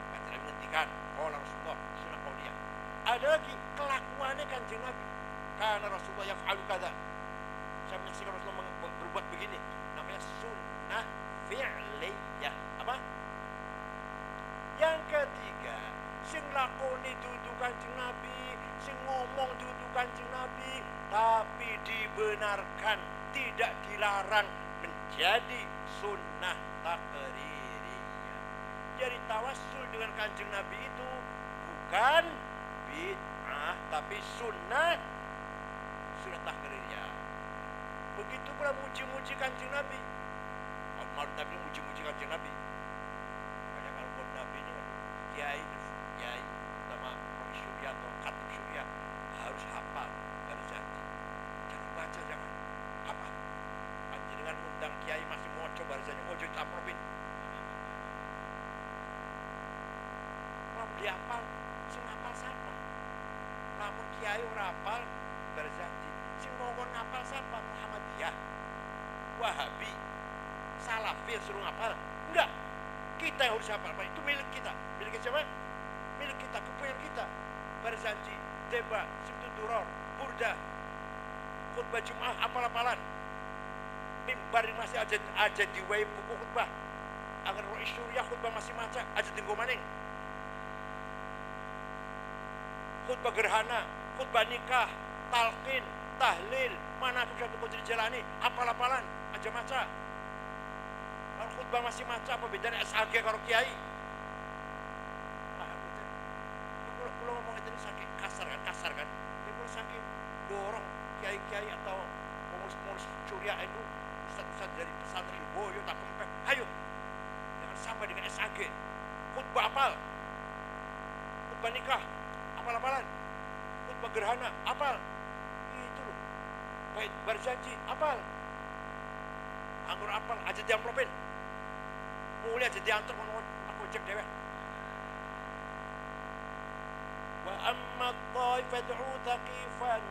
Kanjeng Nabi ngendikan, qala Rasulullah, sunnah qauliyah. Ada lagi kelakuannya kanjeng Nabi. Karena Rasulullah yaf'alu kadza. Saya menyaksikan Rasulullah berbuat begini, namanya sunnah fi'liyah. Apa? Yang ketiga, sing lakoni dudu kanjeng Nabi, sing ngomong dudu kanjeng Nabi, tapi dibenarkan, tidak dilarang, menjadi sunnah taqririyah. Jadi tawassul dengan kanjeng Nabi itu bukan bid'ah, tapi sunnah taqririyah. Begitu pula muji-muji kanjeng Nabi. Malu Nabi muji-muji kanjeng Nabi. Makanya kalau buat Nabi ini kiai sama Prof. Surya atau Khatib Surya harus hafal garis janji. Jangan baca, jangan hafal. Panjenengan ngundang kiai masih mau coba barisannya, ojo campropin. Kalau dia hafal, sing hafal siapa? Namun kiai ora hafal garis janji. Sing ngomong ngapal siapa? Muhammadiyah, Wahabi, Salafi yang suruh ngapal? Enggak. Kita yang harus hafal. Itu milik kita. Milik siapa? Milik kita, kepunyaan kita. Barzanji, Deba, Simtud Duror, Burda, khutbah Jum'ah, apal-apalan. Mimbar yang masih aja di web buku khutbah. Agar roh isyuriah khutbah masih maca, aja tinggal maning. Khutbah gerhana, khutbah nikah, talqin, tahlil, mana aku satu kunci dijalani, apal-apalan, aja maca. Kalau khutbah masih maca, apa bedanya SAG kalau kiai? Kalau ngomong itu saking kasar kan? Dia pun saking dorong kiai-kiai atau pengurus-pengurus curia itu, ustaz-ustaz dari pesantren boyo tak kempek, ayo, jangan sama dengan SAG. Khutbah apal, khutbah nikah, apal-apalan. khutbah gerhana, apal. Itu loh. Bait berjanji, apal. Anggur apal, aja diamplopin. Mulai aja diantar aku cek dewe. Wa amma taifatu thaqifan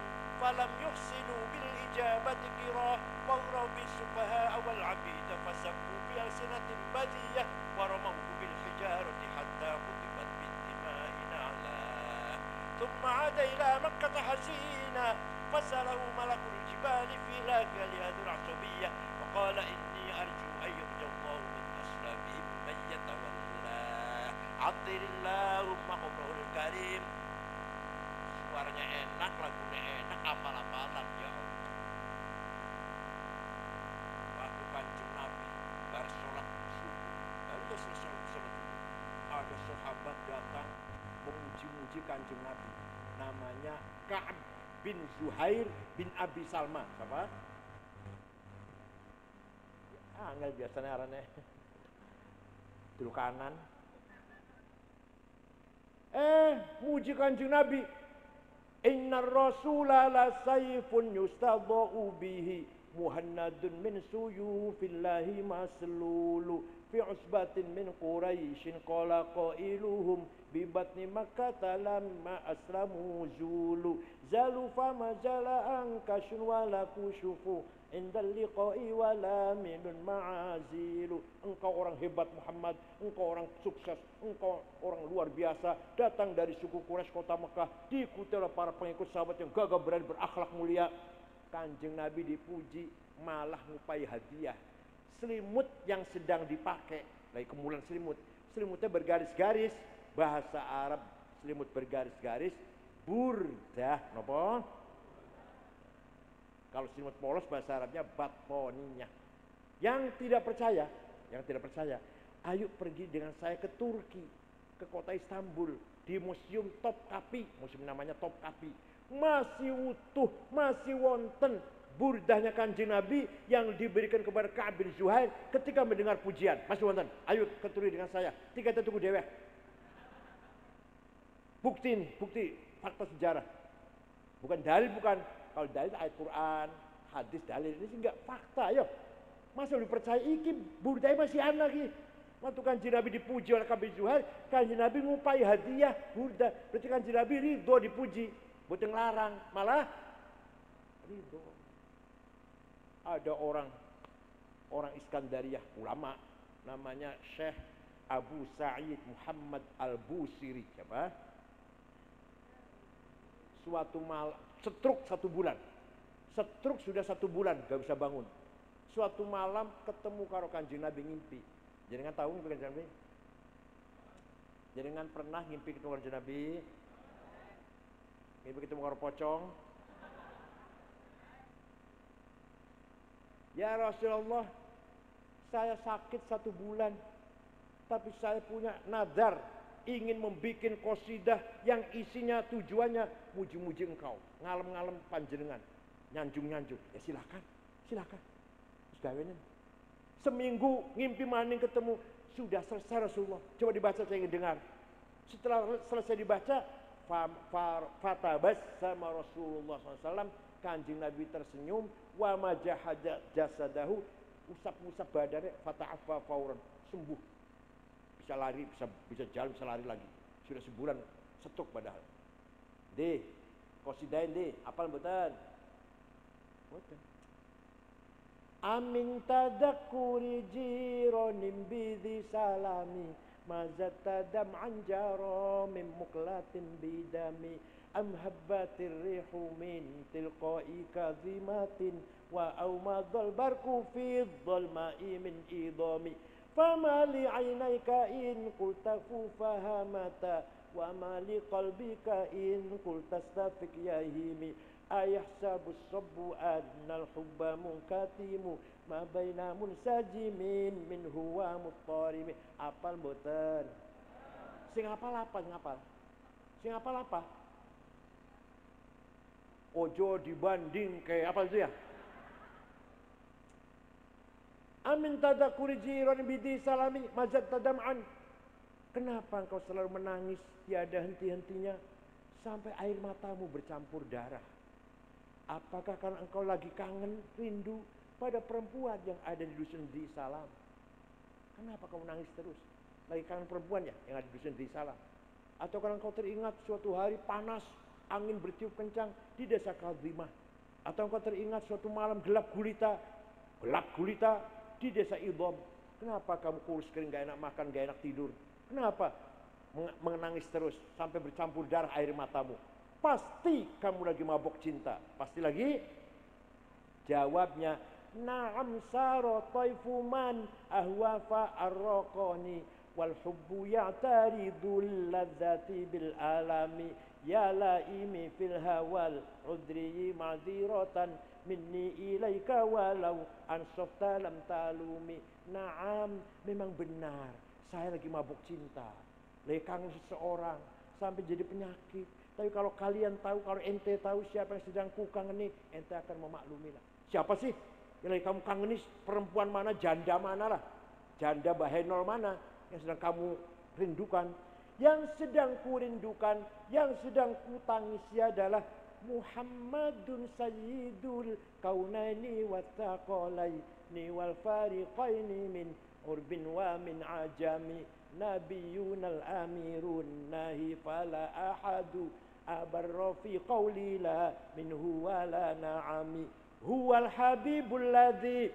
falam yuhsinu bil ijabati qira wa rabi sufaha wal abid fasabbu bi alsinatin badiyah wa ramahu bil hijarati hatta qutibat bid dima'i na'la thumma 'ada ila makkah hazina fasalahu malakul jibali fi laqali al-'asabiyyah wa qala inni arju an yurja Allah min aslamihim man yatawalla 'atilillahumma qabrul karim. Suaranya enak, lagunya enak, apal-apalan ya Allah. Waktu Kanjeng Nabi bar sholat subuh, baru selesai sholat subuh, ada sahabat datang memuji-muji Kanjeng Nabi. Namanya Ka'ab bin Zuhair bin Abi Salma. Siapa? Angel biasanya arane. Dulu kanan. Muji Kanjeng Nabi. Inna rasula la sayfun yustadha'u bihi muhannadun min suyufillahi maslulu fi usbatin min quraishin qala qailuhum bi batni makkah lamma aslamu zulu zalu fama jala ankashun wala kushufu indal liqa'i wala minun ma'azilu. Engkau orang hebat Muhammad, engkau orang sukses, engkau orang luar biasa, datang dari suku Quraisy kota Mekah, diikuti oleh para pengikut sahabat yang gagah berani berakhlak mulia. Kanjeng Nabi dipuji, malah ngupai hadiah selimut yang sedang dipakai. Lagi kemulan selimut, selimutnya bergaris-garis, bahasa Arab selimut bergaris-garis burdah, napa? Kalau selimut polos bahasa Arabnya batoninya. Yang tidak percaya, ayo pergi dengan saya ke Turki, ke kota Istanbul, di Museum Topkapi, museum namanya Topkapi. Masih utuh, masih wonten burdahnya Kanjeng Nabi yang diberikan kepada Ka'ab bin Zuhair ketika mendengar pujian. Masih wonten. Ayo ke Turki dengan saya. Tiketnya tunggu dewe. Bukti fakta sejarah. Bukan dalil, bukan. Kalau dalil ayat Quran, hadis dalil, ini sih enggak fakta. Ayo, masa lu percaya iki budaya masih anak iki. Waktu Kanjeng Nabi dipuji oleh Ka'ab bin Zuhair, Kanjeng Nabi ngupai hadiah burda. Berarti Kanjeng Nabi ridho dipuji, bukan larang, malah ridho. Ada orang Iskandariyah, ulama, namanya Syekh Abu Sa'id Muhammad Al-Busiri. Siapa? Suatu malam stroke 1 bulan. Stroke sudah 1 bulan gak bisa bangun. Suatu malam ketemu karo Kanjeng Nabi ngimpi. Jenengan tahu ngimpi Kanjeng Nabi? Jenengan pernah ngimpi ketemu Kanjeng Nabi? Ngimpi ketemu karo pocong? Ya Rasulullah, saya sakit 1 bulan, tapi saya punya nadar ingin membuat qasidah yang isinya tujuannya muji-muji engkau, ngalem-ngalem panjenengan, nyanjung-nyanjung. Ya silakan. Segawene. Seminggu ngimpi maning ketemu, sudah selesai Rasulullah. Coba dibaca, saya ingin dengar. Setelah selesai dibaca, fatabas sama Rasulullah SAW, Kanjeng Nabi tersenyum, wa majahaja jasadahu, usap-usap badannya, fata'afa fauran, sembuh. Bisa lari, bisa jalan, bisa lari lagi. Sudah sebulan setuk padahal. Qasidain apal mboten? Mboten. Amin tadakkuri jironim bidhi salami mazata dam'an jaro min muklatin bidami am habbatir rihu min tilqai kadhimatin wa awmadhal barku fi dhalma'i min idami fama li 'ainayka in qulta fahamata wa ma li qalbika in qulta stafik yahimi ayahsabu as-sabbu anna al-hubba munkatimu ma baina munsajimin min huwa muttarimi. Apal mboten? Sing apal apa? Sing apal apa? Ojo dibanding kayak apa itu ya? Amin tadakuri jiran bidi salami mazat tadam'an. Kenapa engkau selalu menangis tiada henti-hentinya? sampai air matamu bercampur darah. Apakah karena engkau lagi kangen, rindu pada perempuan yang ada di dusun Dhi Salam? Kenapa kamu nangis terus? Lagi kangen perempuan ya yang ada di dusun Dhi Salam? Atau karena engkau teringat suatu hari panas, angin bertiup kencang di desa Kadhimah? Atau engkau teringat suatu malam gelap gulita di desa Idham? Kenapa kamu kurus kering, gak enak makan, gak enak tidur? Kenapa menangis terus sampai bercampur darah air matamu? Pasti kamu lagi mabok cinta. Pasti lagi. Jawabnya, na'am saro taifu man ahwafa arraqani wal hubbu ya'taridul ladzati bil alami ya laimi fil hawal udri ma'dziratan minni ilaika walau ansofta lam talumi. Na'am, memang benar, saya lagi mabuk cinta, lagi kangen seseorang sampai jadi penyakit. Tapi kalau kalian tahu, kalau ente tahu siapa yang sedang ku kangeni, ente akan memaklumi lah. Siapa sih yang lagi kamu kangeni? Perempuan mana, janda mana lah, janda bahenol mana yang sedang kamu rindukan? Yang sedang ku rindukan, yang sedang ku tangisi adalah Muhammadun sayyidul kaunaini wa thaqalaini wal fariqaini min urbin wa min ajami nabiyunal amirun nahi fala ahadu abarra fi qawli la minhu wa la na'ami huwal habibul ladzi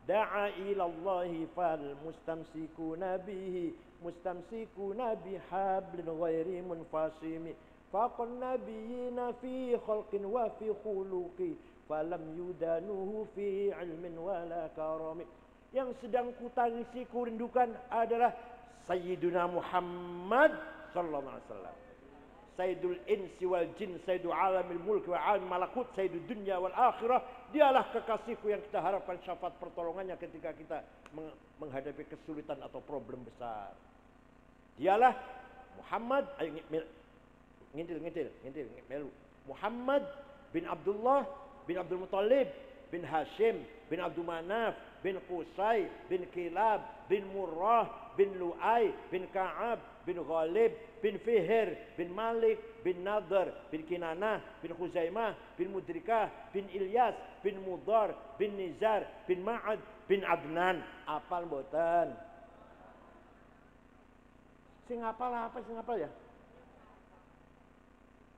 da'a ilallahi fal mustamsikuna bihi mustamsikuna bihablin ghairi munfasimi faqan nabiyina fi khalqin wa fi khuluqi falam yudanuhu fi ilmin wala karami. Yang sedang kutangisi, kurindukan adalah Sayyiduna Muhammad sallallahu alaihi wasallam, Sayyidul insi wal jin, Sayyidul alamil mulk wa alam malakut, Sayyidul dunya wal akhirah. Dialah kekasihku yang kita harapkan syafaat pertolongannya ketika kita menghadapi kesulitan atau problem besar. Dialah Muhammad, ayo ngintil melu. Muhammad bin Abdullah bin Abdul Muttalib bin Hashim bin Abdul Manaf bin Qusay bin Kilab bin Murrah bin Lu'ay bin Ka'ab bin Ghalib bin Fihr bin Malik bin Nadhr bin Kinanah bin Khuzaimah bin Mudrikah bin Ilyas bin Mudhar bin Nizar bin Ma'ad bin Adnan. Apal mboten? Sing apal apa sing apal ya?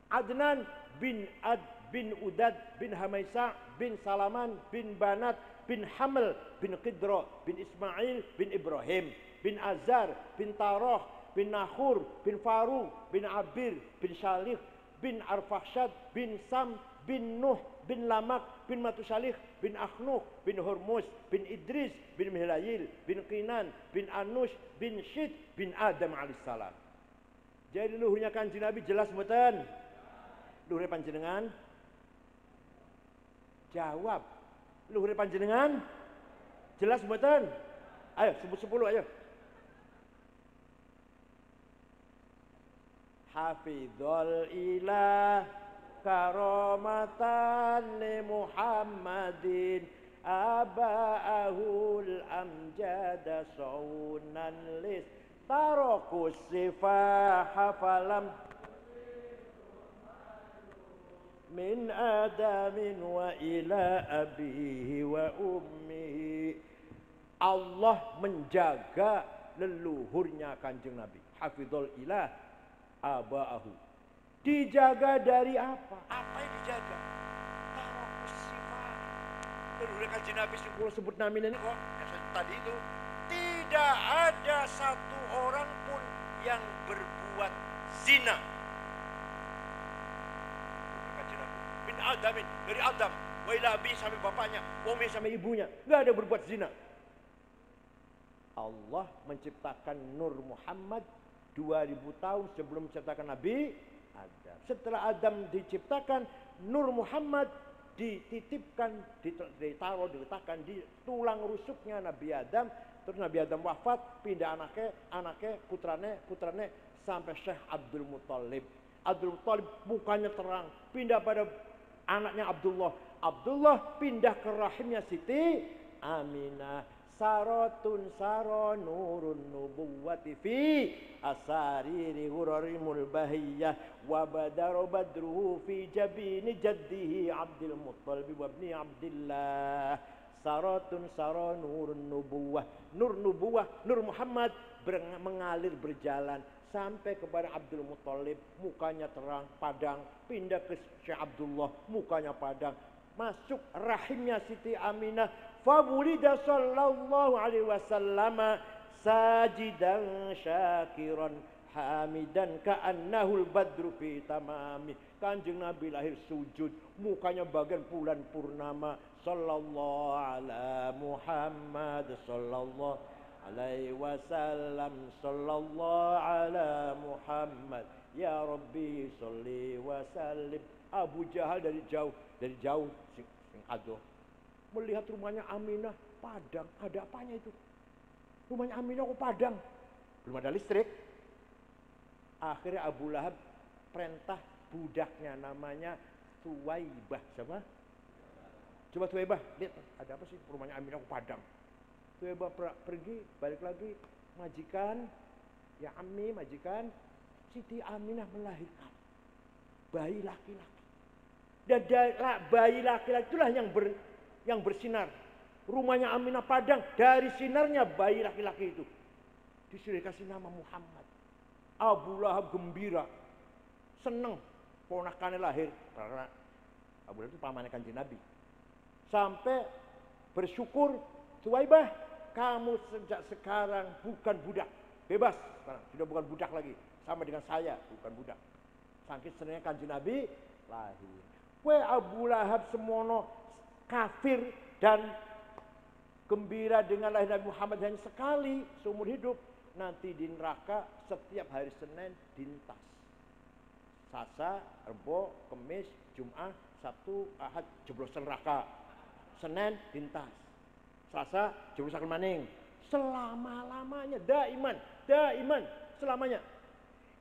Adnan bin Ad bin Udad bin Hamaisa bin Salaman bin Banat bin Haml bin Qidra bin Ismail bin Ibrahim bin Azar bin Taroh bin Nahur bin Faru bin Abir bin Shalih bin Arfahshad bin Sam bin Nuh bin Lamak bin Matusalih bin Akhnuh bin Hormuz bin Idris bin Mihlayil bin Qinan bin Anush bin Syid bin Adam alaihissalam. Jadi luhurnya Kanjeng Nabi jelas mboten? Luhurnya panjenengan? Jawab. Luhurnya panjenengan? Jelas mboten? Ayo sebut 10 ayo. Hafidhul ilah karamatan li Muhammadin aba'ahul amjada saunan lis tarakus sifaha falam min adamin wa ila abihi wa ummihi. Allah menjaga leluhurnya Kanjeng Nabi. Hafidhul ilah aba'ahu. Dijaga dari apa? Apa yang dijaga? Tarakus sifat. Leluhur Kanjeng Nabi sebut namanya ini kok tadi itu tidak ada satu orang pun yang berbuat zina. Bin Adamin, dari Adam, wa ila abi sampai bapaknya, umi sampai ibunya, enggak ada berbuat zina. Allah menciptakan Nur Muhammad 2000 tahun sebelum menciptakan Nabi Adam. Setelah Adam diciptakan, Nur Muhammad dititipkan, ditaruh, diletakkan di tulang rusuknya Nabi Adam. Terus Nabi Adam wafat, pindah anaknya, putrane sampai Syekh Abdul Muttalib. Abdul Muttalib mukanya terang, pindah pada anaknya Abdullah. Abdullah pindah ke rahimnya Siti Aminah. Saratun saro nurun nubuwati fi asariri hurarimul bahiyah wa badaro badruhu fi jabini jaddihi Abdul Muttalib wa ibni Abdillah. Saratun saro nurun nubuwah, nur nubuwah, nur Muhammad mengalir berjalan sampai kepada Abdul Muttalib, mukanya terang padang, pindah ke Syekh Abdullah, mukanya padang, masuk rahimnya Siti Aminah. Fabulida sallallahu alaihi wasallam sajidan syakiran hamidan ka'annahul badru fi tamami. Kanjeng Nabi lahir sujud, mukanya bagian bulan purnama. Sallallahu ala Muhammad sallallahu alaihi wasallam, sallallahu ala Muhammad ya Rabbi sholli wa sallim. Abu Jahal dari jauh sing adoh melihat rumahnya Aminah padang. Ada apanya itu? Rumahnya Aminah kok padang? Belum ada listrik. Akhirnya Abu Lahab perintah budaknya namanya Thuwaibah. Siapa? Coba Thuwaibah, lihat ada apa sih rumahnya Aminah kok padang? Thuwaibah pergi, balik lagi, majikan, ya Ammi, majikan, Siti Aminah melahirkan bayi laki-laki. Dan bayi laki-laki itulah yang bersinar. Rumahnya Aminah padang, dari sinarnya bayi laki-laki itu disuruh kasih nama Muhammad. Abu Lahab gembira, seneng ponakannya lahir, karena Abu Lahab itu pamannya Kanjeng Nabi. Sampai bersyukur, Thuwaibah, kamu sejak sekarang bukan budak, bebas sekarang, sudah bukan budak lagi, sama dengan saya, bukan budak. Saking senangnya Kanjeng Nabi lahir. Abu Lahab semono kafir dan gembira dengan lahir Nabi Muhammad hanya sekali seumur hidup. Nanti di neraka setiap hari Senin dintas. Selasa, Rebo, Kamis, Jumat, Sabtu, Ahad jeblosan neraka. Senin dintas. Selasa jeblosan maning. Selama-lamanya, daiman, selamanya.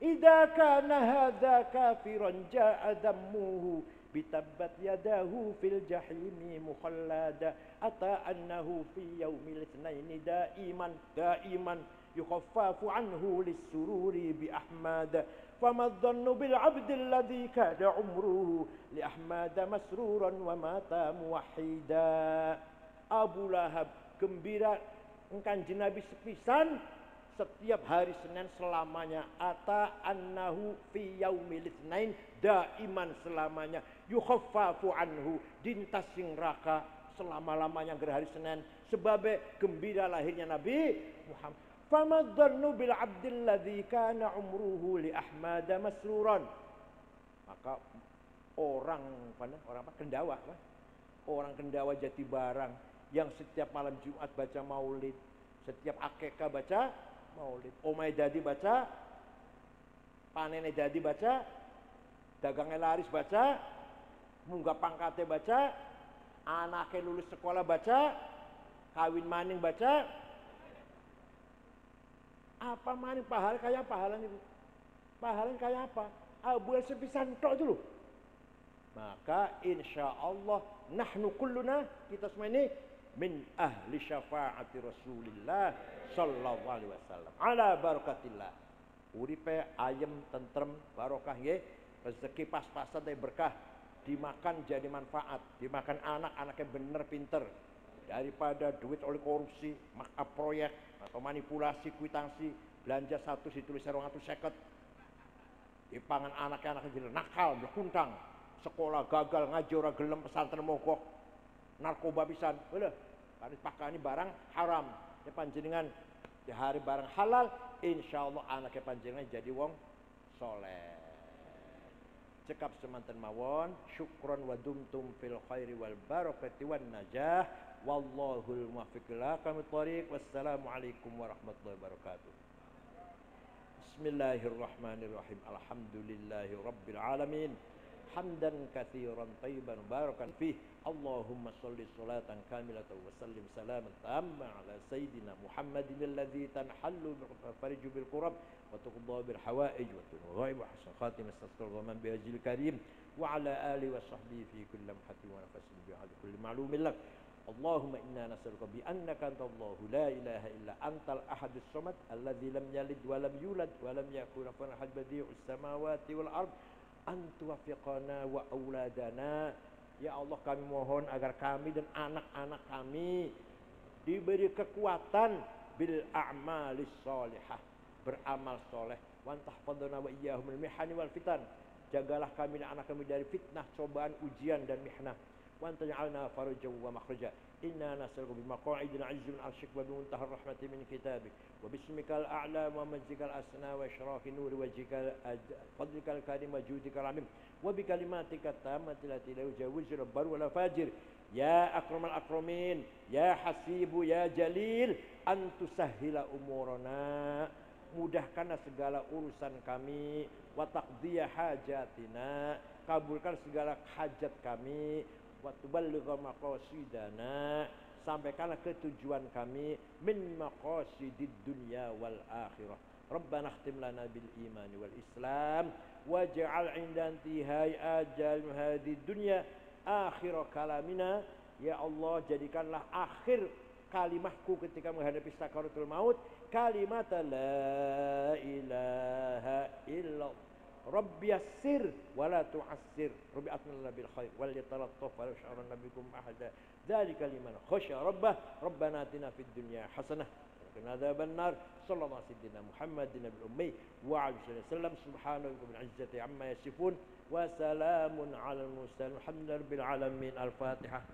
Idza kana hadza kafiran ja'a dammuhu bitabbat yadahu fil jahimi mukhallada ata annahu fi yaumil itsnaini daiman yukhaffafu anhu lis-sururi bi Ahmad fama dhannu bil 'abdi alladhi kada umruhu li Ahmad masruran wa mata muwahhida. Abu Lahab gembira Kanjeng Nabi sepisan setiap hari Senin selamanya. Ata annahu fi yaumil itsnain daiman selamanya. Yukhaffafu anhu dintas sing raka selama-lamanya hari Senin. Sebab gembira lahirnya Nabi Muhammad. Famadhannu bil 'abdil ladzi kana umruhu li Ahmad masruran. Maka orang apa? Kendawa, orang Kendawa Jatibarang yang setiap malam Jumat baca maulid, setiap akekah baca maulid, omai dadi baca, panene dadi baca, dagangnya laris baca, munggah pangkatnya baca, anaknya lulus sekolah baca, kawin maning baca. Apa maning pahala kayak pahala itu? Pahala kayak apa? Abu sepisan tok itu loh. Maka insya Allah nahnu kulluna, kita semua ini min ahli syafaati Rasulillah sallallahu alaihi wasallam ala barakatillah. Uripe ayem tentrem barokah nggih, rezeki pas-pasan dari berkah, dimakan jadi manfaat, dimakan anak-anaknya bener pinter, daripada duit oleh korupsi, markup proyek atau manipulasi kwitansi, belanja satu ditulis 250, dipangan anaknya jadi nakal, berkuntang, sekolah gagal, ngaji ora gelem, pesantren mogok, narkoba pisan, udah kan pakani barang haram. Ya panjenengan di hari barang halal, insyaallah anaknya panjenengan jadi wong soleh. Cekap semanten mawon, syukron wa dumtum fil khairi wal barakati wan najah. Wallahul muwaffiq ila aqwamit thoriq. Wassalamualaikum warahmatullahi wabarakatuh. Bismillahirrahmanirrahim. Alhamdulillahi rabbil alamin. Hamdan katsiran thayyiban barakan fih. Allahumma sholli sholatan kamilatan wa sallim salaman tamma ala sayyidina Muhammadin alladzi tanhallu fariju bil qurab wa tuqda bil hawaij wa tunwaib wa hasan khatim astaghfirullah man bi ajil karim wa ala alihi wa sahbihi fi kulli lamhatin wa nafasin bi kulli ma'lumin lak. Allahumma inna nas'aluka bi annaka antallahu la ilaha illa antal ahadus samad alladzi lam yalid wa lam yulad wa lam yakul lahu ahad badi'us samawati wal ard an tuwaffiqana wa auladana. Ya Allah, kami mohon agar kami dan anak-anak kami diberi kekuatan bil a'malis sholihah, beramal soleh, wa tahfadzna wa iyyahum minal mihani wal fitan. Jagalah kami dan anak kami dari fitnah, cobaan, ujian dan mihnah. Wa taj'alna farajan wa makhraja. Inna nas'aluka bi maq'idil 'izzi min 'arsyik wa bi muntahar rahmati min kitabik wa bismikal a'la wa majikal asna wa syarafi nuri wajhikal fadlikal karim wa judikal amim wa bi kalimatika tammati lati la yujawizu rabbar wa la fajir. Ya akramal akramin, ya hasibu ya jalil, antusahhila umurana, mudahkanlah segala urusan kami, wa taqdiya hajatina, kabulkan segala hajat kami, wa tuballigha maqasidana, sampaikanlah ke tujuan kami, min maqasidid dunya wal akhirah. Rabbana khtim lana bil iman wal islam waj'al 'inda intihai ajal hadhihi dunya akhir kalamina. Ya Allah, jadikanlah akhir kalimatku ketika menghadapi sakaratul maut kalimat la ilaha illallah. Rabbi yassir wa la tu'assir, Rabbi atmilna bil khair wal yatalattaf wa la yash'uranna bikum ahada. Dzalika liman khasya rabbah. Rabbana atina fid dunya hasanah wa qina adzaban nar. Sallallahu alaihi Muhammadin nabil ummi wa alihi wasallam. Subhanallahi bil izzati amma yasifun wa salamun alal mursalin. Alhamdulillahi rabbil alamin. Al-Fatihah.